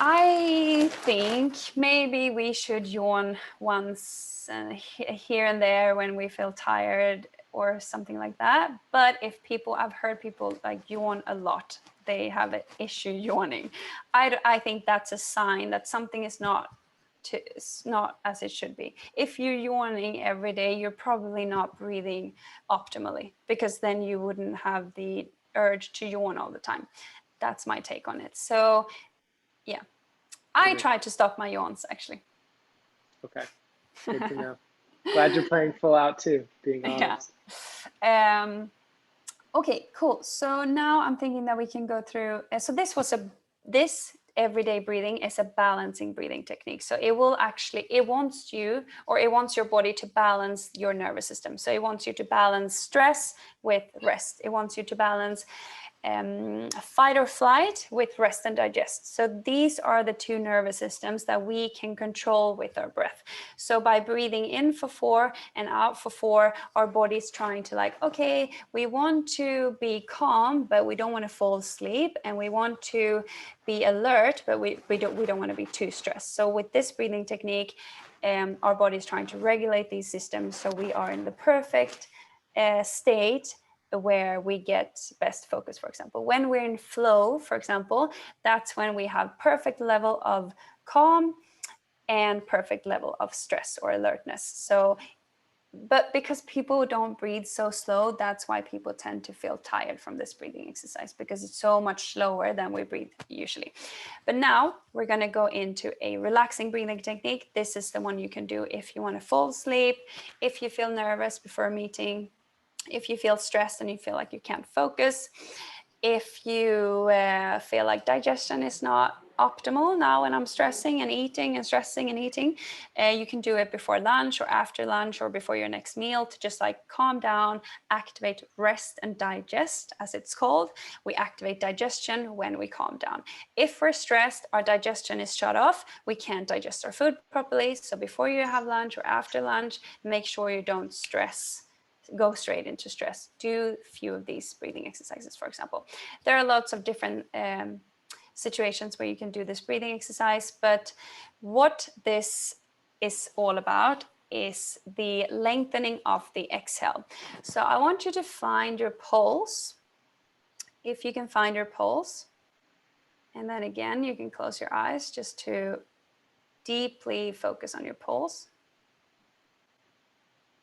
I think maybe we should yawn once here and there when we feel tired or something like that. But if I've heard people like yawn a lot, they have an issue yawning. I think that's a sign that something is not it's not as it should be. If you're yawning every day, you're probably not breathing optimally, because then you wouldn't have the urge to yawn all the time. That's my take on it. So yeah, I try to stop my yawns actually. Okay, good to know. Glad you're playing full out too, being honest. Yeah. Okay, cool. So now I'm thinking that we can go through. So this everyday breathing is a balancing breathing technique. So it wants your body to balance your nervous system. So it wants you to balance stress with rest. It wants you to balance fight or flight with rest and digest. So these are the two nervous systems that we can control with our breath. So by breathing in for 4 and out for 4, our body's trying to like, okay, we want to be calm, but we don't want to fall asleep, and we want to be alert, but we don't want to be too stressed. So with this breathing technique, our body is trying to regulate these systems, so we are in the perfect state where we get best focus. For example, when we're in flow, for example, that's when we have perfect level of calm and perfect level of stress or alertness. So, but because people don't breathe so slow, that's why people tend to feel tired from this breathing exercise, because it's so much slower than we breathe usually. But now we're going to go into a relaxing breathing technique. This is the one you can do if you want to fall asleep, if you feel nervous before a meeting, if you feel stressed and you feel like you can't focus, if you feel like digestion is not optimal now when I'm stressing and eating and stressing and eating, you can do it before lunch or after lunch or before your next meal to just like calm down, activate rest and digest, as it's called. We activate digestion when we calm down. If we're stressed, our digestion is shut off. We can't digest our food properly. So before you have lunch or after lunch, make sure you don't go straight into stress. Do a few of these breathing exercises, for example. There are lots of different situations where you can do this breathing exercise, but what this is all about is the lengthening of the exhale. So I want you to find your pulse, if you can find your pulse, and then again you can close your eyes just to deeply focus on your pulse.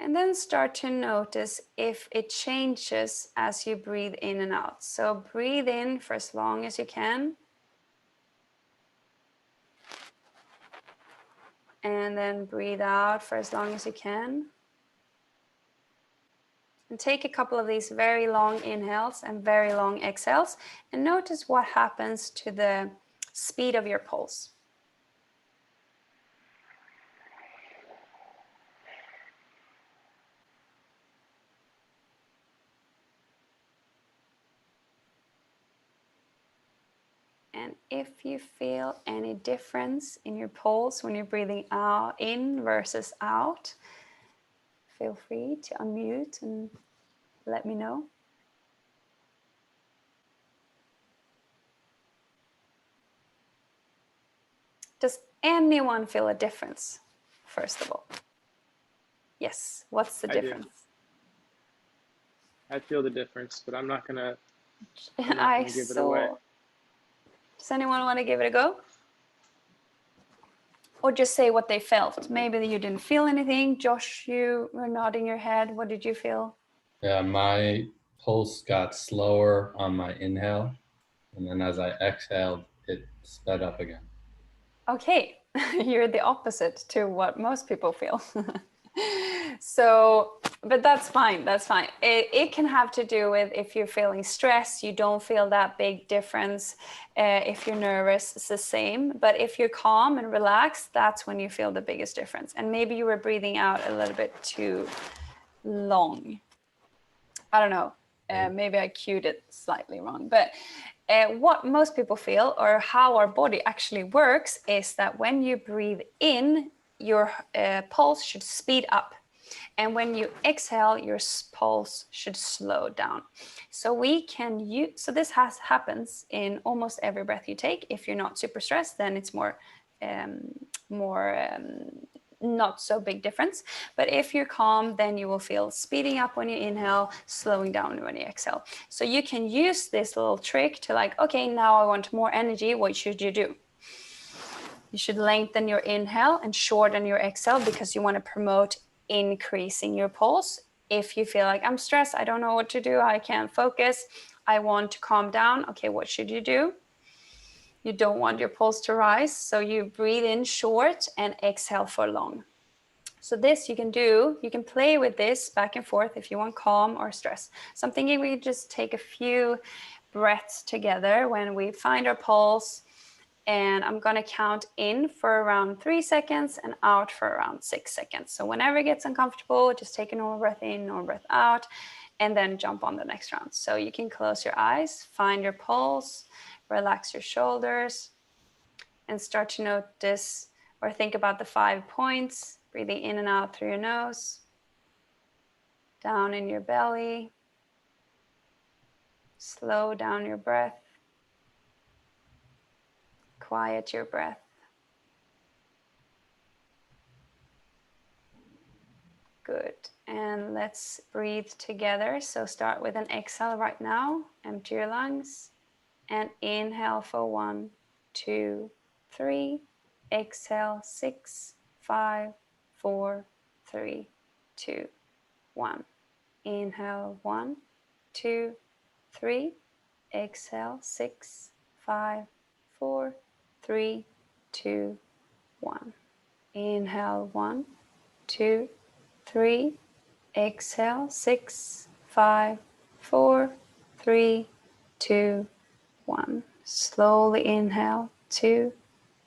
And then start to notice if it changes as you breathe in and out. So breathe in for as long as you can. And then breathe out for as long as you can. And take a couple of these very long inhales and very long exhales. And notice what happens to the speed of your pulse. And if you feel any difference in your pulse when you're breathing out, in versus out, feel free to unmute and let me know. Does anyone feel a difference, first of all? Yes, what's the difference? I feel the difference, but I'm not gonna give it away. Does anyone want to give it a go? Or just say what they felt. Maybe you didn't feel anything. Josh, you were nodding your head. What did you feel? Yeah, my pulse got slower on my inhale, and then as I exhaled, it sped up again. Okay, you're the opposite to what most people feel. So, but that's fine. That's fine. It can have to do with if you're feeling stressed, you don't feel that big difference. If you're nervous, it's the same. But if you're calm and relaxed, that's when you feel the biggest difference. And maybe you were breathing out a little bit too long. I don't know. Maybe I cued it slightly wrong. But what most people feel, or how our body actually works, is that when you breathe in, your pulse should speed up. And when you exhale, your pulse should slow down. So we can use, so this happens in almost every breath you take. If you're not super stressed, then it's more not so big difference. But if you're calm, then you will feel speeding up when you inhale, slowing down when you exhale. So you can use this little trick to like, okay, now I want more energy. What should you do? You should lengthen your inhale and shorten your exhale because you want to promote increasing your pulse. If you feel like I'm stressed, I don't know what to do, I can't focus, I want to calm down, okay, what should you do? You don't want your pulse to rise, so you breathe in short and exhale for long. So this you can do, you can play with this back and forth if you want calm or stress. So I'm thinking we just take a few breaths together when we find our pulse, and I'm gonna count in for around 3 seconds and out for around 6 seconds. So whenever it gets uncomfortable, just take a normal breath in, normal breath out, and then jump on the next round. So you can close your eyes, find your pulse, relax your shoulders, and start to notice or think about the 5 points, breathing in and out through your nose, down in your belly, slow down your breath, quiet your breath. Good. And let's breathe together. So start with an exhale right now. Empty your lungs and inhale for 1, 2, 3. Exhale 6, 5, 4, 3, 2, 1. Inhale 1, 2, 3. Exhale 6, 5, 4, 3, 2, 1. Inhale 1, 2, 3. Exhale 6, 5, 4, 3, 2, 1. Slowly inhale 2,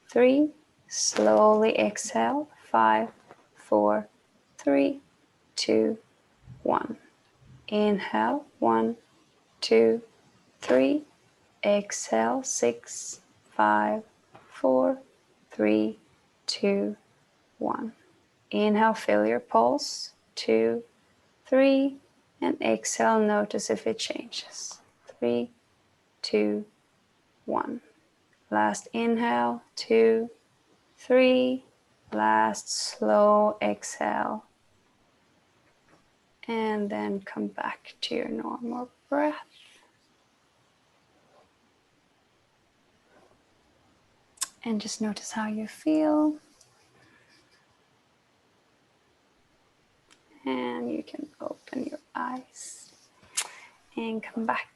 3. Slowly exhale 5, 4, 3, 2, 1. Inhale 1, 2, 3. Exhale 6, 5, 4, 3, 2, 1. Inhale, feel your pulse. 2, 3, and exhale, notice if it changes. 3, 2, 1. Last inhale, 2, 3. Last slow exhale. And then come back to your normal breath. And just notice how you feel. And you can open your eyes and come back.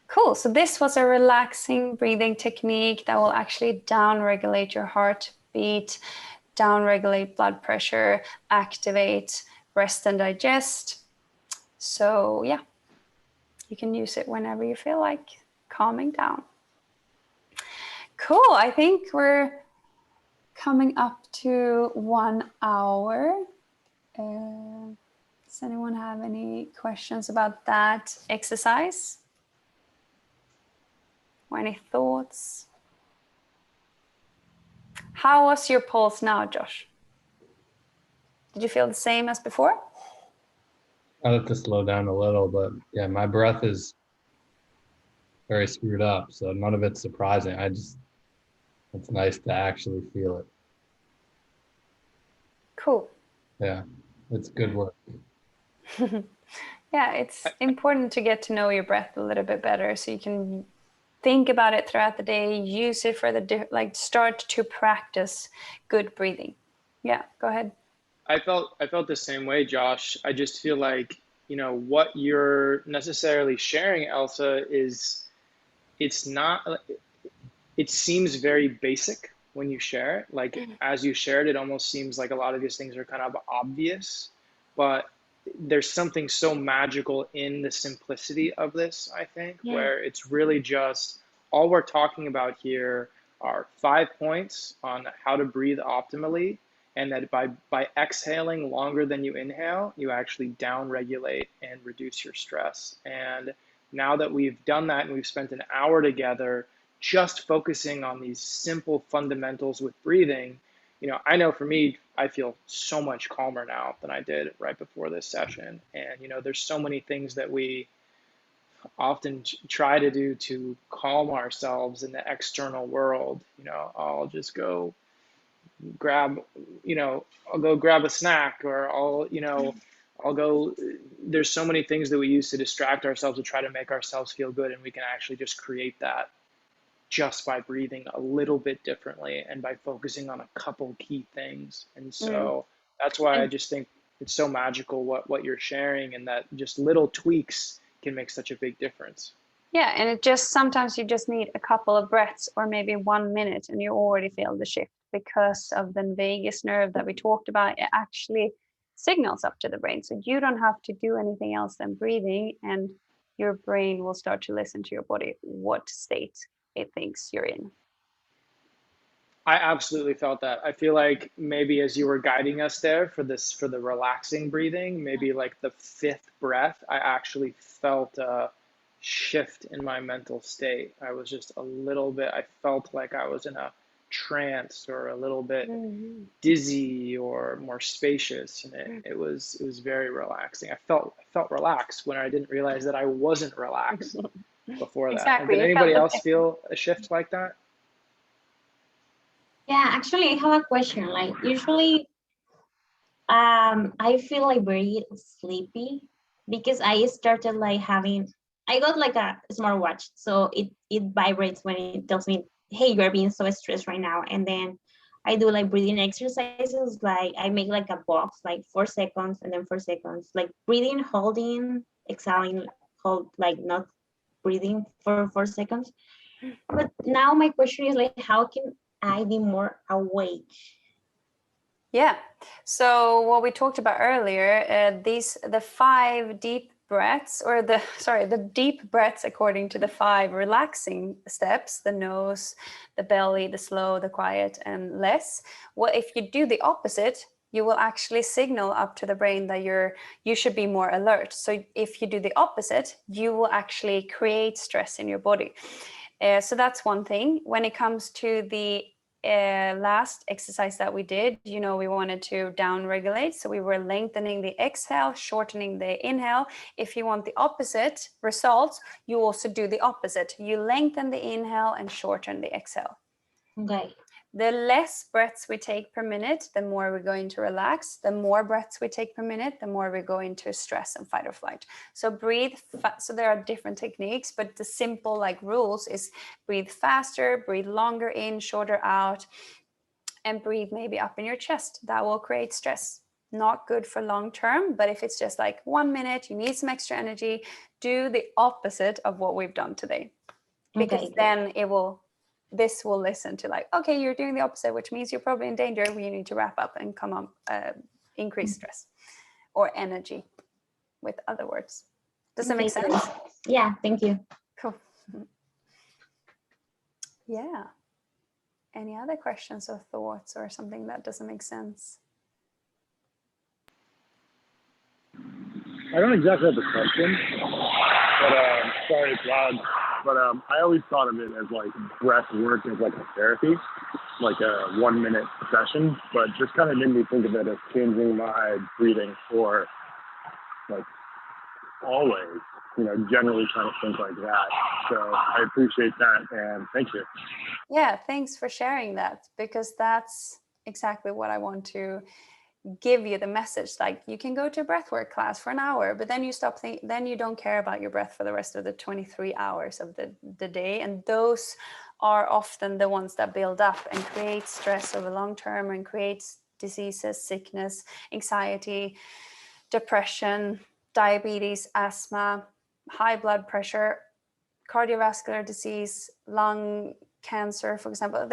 Cool, so this was a relaxing breathing technique that will actually down-regulate your heartbeat, down-regulate blood pressure, activate rest and digest. So yeah, you can use it whenever you feel like calming down. Cool, I think we're coming up to 1 hour. Does anyone have any questions about that exercise? Or any thoughts? How was your pulse now, Josh? Did you feel the same as before? I have to slow down a little, but yeah, my breath is very screwed up, so none of it's surprising. It's nice to actually feel it. Cool. Yeah, it's good work. Yeah, it's important to get to know your breath a little bit better so you can think about it throughout the day, use it for start to practice good breathing. Yeah, go ahead. I felt the same way, Josh. I just feel like, what you're necessarily sharing, Elsa, it seems very basic when you share it. Like, as you shared, it almost seems like a lot of these things are kind of obvious, but there's something so magical in the simplicity of this, I think, where it's really just all we're talking about here are 5 points on how to breathe optimally, and that by exhaling longer than you inhale, you actually down-regulate and reduce your stress. And now that we've done that and we've spent an hour together just focusing on these simple fundamentals with breathing, I know for me, I feel so much calmer now than I did right before this session. And, there's so many things that we often try to do to calm ourselves in the external world. I'll just go grab, I'll go grab a snack, or I'll go, there's so many things that we use to distract ourselves to try to make ourselves feel good. And we can actually just create that just by breathing a little bit differently and by focusing on a couple key things. And so that's why I just think it's so magical what you're sharing, and that just little tweaks can make such a big difference. Yeah, and it just sometimes you just need a couple of breaths or maybe 1 minute and you already feel the shift because of the vagus nerve that we talked about. It actually signals up to the brain. So you don't have to do anything else than breathing, and your brain will start to listen to your body, what state it thinks you're in. I absolutely felt that. I feel like maybe as you were guiding us there for the relaxing breathing, maybe like the fifth breath, I actually felt a shift in my mental state. I was just a little bit, I felt like I was in a trance or a little bit dizzy or more spacious, and it was very relaxing. I felt relaxed when I didn't realize that I wasn't relaxed before that. Exactly. Did anybody else feel a shift like that? Yeah, actually, I have a question. Like, usually, I feel like very sleepy because I started like I got like a smartwatch, so it vibrates when it tells me, hey, you are being so stressed right now. And then I do like breathing exercises. Like I make like a box, like 4 seconds and then 4 seconds, like breathing, holding, exhaling, hold, like not breathing for 4 seconds. But now my question is like, how can I be more awake? Yeah. So what we talked about earlier, the 5 deep breaths, or the deep breaths according to the 5 relaxing steps: the nose, the belly, the slow, the quiet, and less. Well, if you do the opposite, you will actually signal up to the brain that you should be more alert. So if you do the opposite, you will actually create stress in your body. So that's one thing. When it comes to the last exercise that we did, we wanted to down regulate, so we were lengthening the exhale, shortening the inhale. If you want the opposite results, you also do the opposite. You lengthen the inhale and shorten the exhale. Okay. The less breaths we take per minute, the more we're going to relax. The more breaths we take per minute, the more we go into stress and fight or flight. So so there are different techniques, but the simple like rules is breathe faster, breathe longer in, shorter out, and breathe maybe up in your chest. That will create stress. Not good for long term, but if it's just like 1 minute, you need some extra energy, do the opposite of what we've done today. Because then this will listen to like, okay, you're doing the opposite, which means you're probably in danger. We need to wrap up and come up, increase stress or energy, with other words. Does that make sense? Yeah, thank you. Cool. Yeah. Any other questions or thoughts or something that doesn't make sense? I don't exactly have a question, but sorry it's loud. But I always thought of it as like breath work as like a therapy, like a 1 minute session, but just kind of made me think of it as changing my breathing for like always, generally trying to think like that. So I appreciate that, and thank you. Yeah, thanks for sharing that, because that's exactly what I want to give you the message. Like, you can go to a breathwork class for an hour, but then you then you don't care about your breath for the rest of the 23 hours of the day. And those are often the ones that build up and create stress over long term and creates diseases, sickness, anxiety, depression, diabetes, asthma, high blood pressure, cardiovascular disease, lung cancer, for example.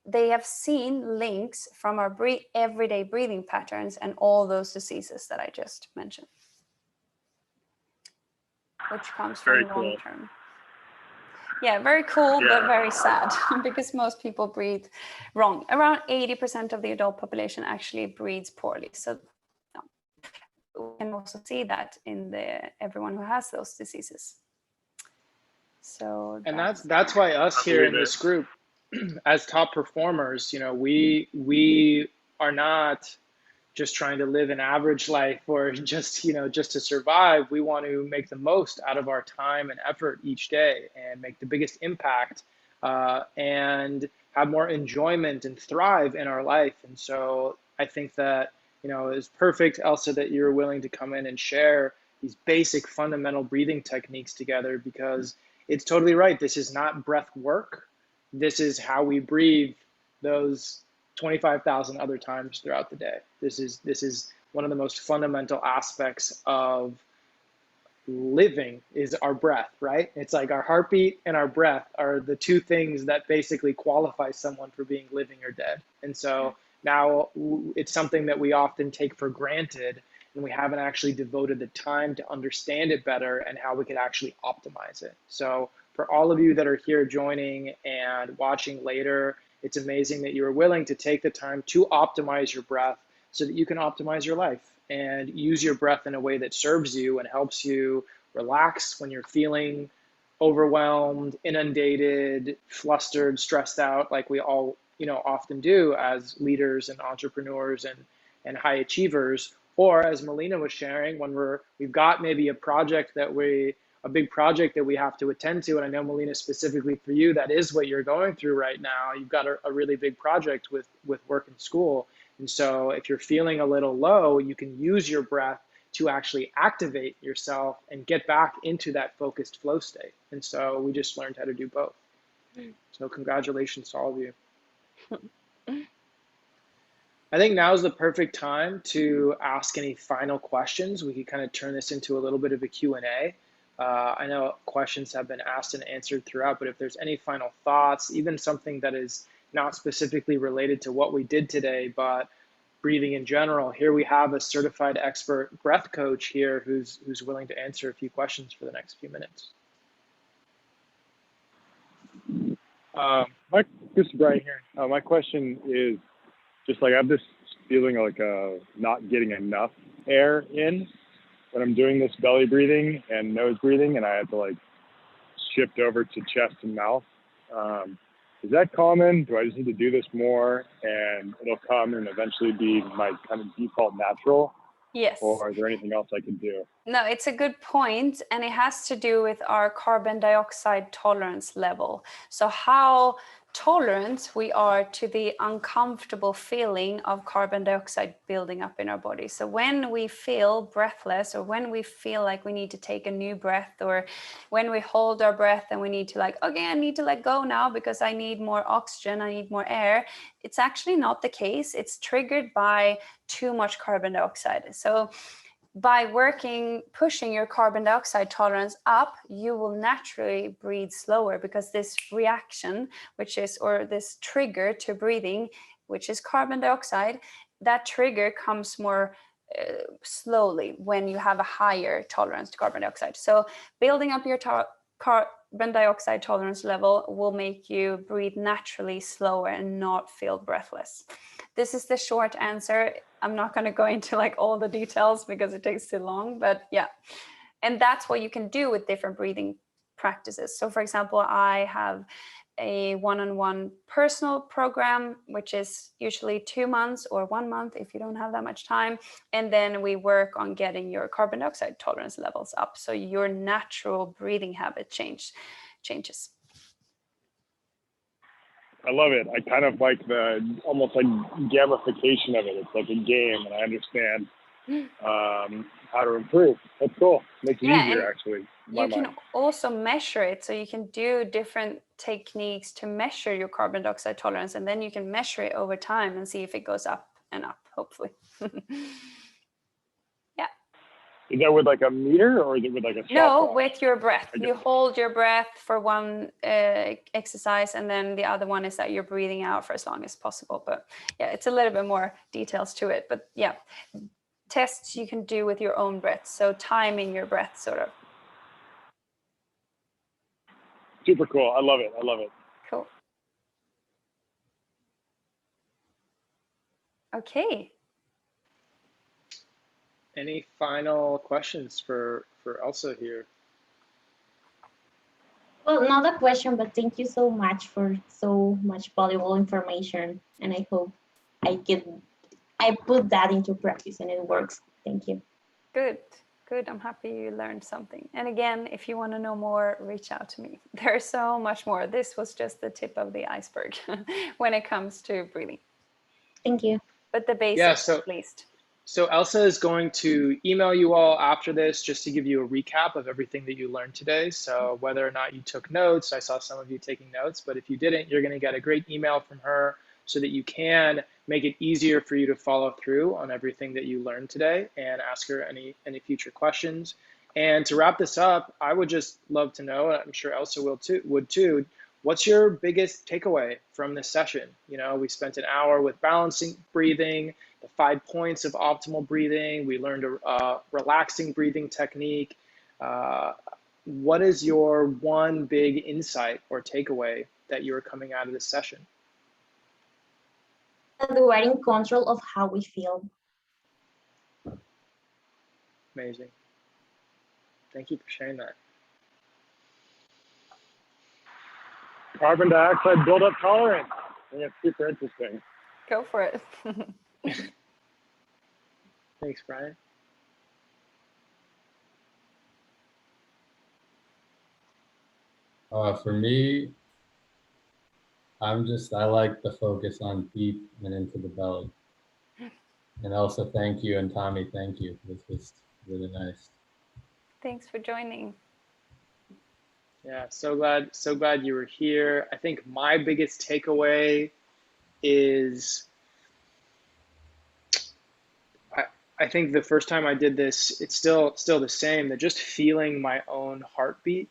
They have seen links from our everyday breathing patterns and all those diseases that I just mentioned, which comes from long term. Yeah, very cool, but very sad because most people breathe wrong. Around 80% of the adult population actually breathes poorly. So we can also see that in everyone who has those diseases. So that's why us here in this group, as top performers, we are not just trying to live an average life or just to survive. We want to make the most out of our time and effort each day and make the biggest impact and have more enjoyment and thrive in our life. And so I think that, it's perfect, Elsa, that you're willing to come in and share these basic fundamental breathing techniques together, because it's totally right. This is not breath work. This is how we breathe those 25,000 other times throughout the day. This is one of the most fundamental aspects of living is our breath, right? It's like our heartbeat and our breath are the two things that basically qualify someone for being living or dead. And so now it's something that we often take for granted, and we haven't actually devoted the time to understand it better and how we could actually optimize it. So for all of you that are here joining and watching later, it's amazing that you are willing to take the time to optimize your breath so that you can optimize your life and use your breath in a way that serves you and helps you relax when you're feeling overwhelmed, inundated, flustered, stressed out, like we all, often do as leaders and entrepreneurs and high achievers. Or as Melina was sharing, when we've got maybe a big project that we have to attend to. And I know, Melina, specifically for you, that is what you're going through right now. You've got a really big project with work and school. And so if you're feeling a little low, you can use your breath to actually activate yourself and get back into that focused flow state. And so we just learned how to do both. So congratulations to all of you. I think now is the perfect time to ask any final questions. We could kind of turn this into a little bit of a Q&A. I know questions have been asked and answered throughout, but if there's any final thoughts, even something that is not specifically related to what we did today, but breathing in general, here we have a certified expert breath coach here who's willing to answer a few questions for the next few minutes. This is Brian here. My question is just like I have this feeling like not getting enough air in when I'm doing this belly breathing and nose breathing, and I have to like shift over to chest and mouth. Is that common? Do I just need to do this more and it'll come and eventually be my kind of default natural? Yes. Or is there anything else I can do? No, it's a good point, and it has to do with our carbon dioxide tolerance level. So how tolerant we are to the uncomfortable feeling of carbon dioxide building up in our body. So when we feel breathless, or when we feel like we need to take a new breath, or when we hold our breath and we need to okay, I need to let go now because I need more oxygen, I need more air, it's actually not the case. It's triggered by too much carbon dioxide. So by pushing your carbon dioxide tolerance up, you will naturally breathe slower, because this reaction, or this trigger to breathing, which is carbon dioxide, that trigger comes more slowly when you have a higher tolerance to carbon dioxide. So building up your carbon dioxide tolerance level will make you breathe naturally slower and not feel breathless. This is the short answer. I'm not going to go into all the details because it takes too long, but yeah. And that's what you can do with different breathing practices. So for example, I have a one-on-one personal program, which is usually 2 months or 1 month if you don't have that much time. And then we work on getting your carbon dioxide tolerance levels up, so your natural breathing habit changes. I love it. I kind of like the almost like gamification of it. It's like a game, and I understand how to improve. That's cool. Makes it easier, actually. You can also measure it. So you can do different techniques to measure your carbon dioxide tolerance, and then you can measure it over time and see if it goes up and up, hopefully. Yeah. Is that with like a meter, or is it with like a stopwatch? No, with your breath. You hold your breath for one exercise, and then the other one is that you're breathing out for as long as possible. But yeah, it's a little bit more details to it. But yeah, tests you can do with your own breath. So timing your breath, sort of. Super cool. I love it. I love it. Cool. Okay. Any final questions for Elsa here? Well, not a question, but thank you so much for so much valuable information. And I hope I put that into practice and it works. Thank you. Good. I'm happy you learned something. And again, if you want to know more, reach out to me. There's so much more. This was just the tip of the iceberg when it comes to breathing. Thank you. But the basics, so, at least. So Elsa is going to email you all after this just to give you a recap of everything that you learned today. So whether or not you took notes, I saw some of you taking notes, but if you didn't, you're going to get a great email from her so that you can make it easier for you to follow through on everything that you learned today and ask her any future questions. And to wrap this up, I would just love to know, and I'm sure Elsa would too, what's your biggest takeaway from this session? You know, we spent an hour with balancing breathing, the 5 points of optimal breathing. We learned a relaxing breathing technique. What is your one big insight or takeaway that you are coming out of this session? That we are in control of how we feel. Amazing. Thank you for sharing that. Carbon dioxide buildup tolerance. I think it's super interesting. Go for it. Thanks, Brian. For me, I like the focus on deep and into the belly. And Elsa, thank you. And Tommy, thank you. This was really nice. Thanks for joining. Yeah, so glad you were here. I think my biggest takeaway is I think the first time I did this, it's still the same, that just feeling my own heartbeat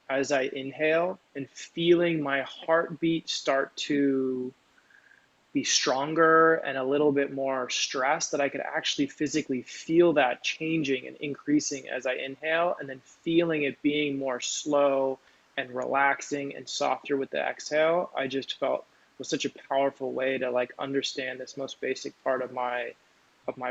as I inhale and feeling my heartbeat start to be stronger and a little bit more stressed, that I could actually physically feel that changing and increasing as I inhale, and then feeling it being more slow and relaxing and softer with the exhale. I just felt was such a powerful way to like understand this most basic part of my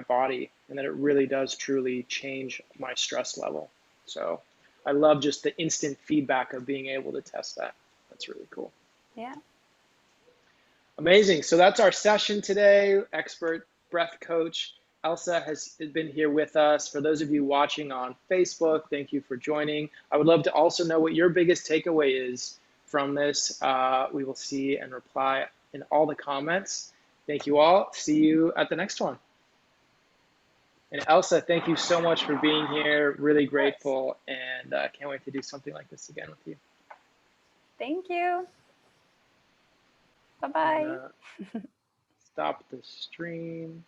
body, and that it really does truly change my stress level. So I love just the instant feedback of being able to test that. That's really cool. Yeah. Amazing. So that's our session today. Expert breath coach Elsa has been here with us. For those of you watching on Facebook, thank you for joining. I would love to also know what your biggest takeaway is from this. We will see and reply in all the comments. Thank you all. See you at the next one. And Elsa, thank you so much for being here. Really grateful, and can't wait to do something like this again with you. Thank you. Bye-bye. Stop the stream.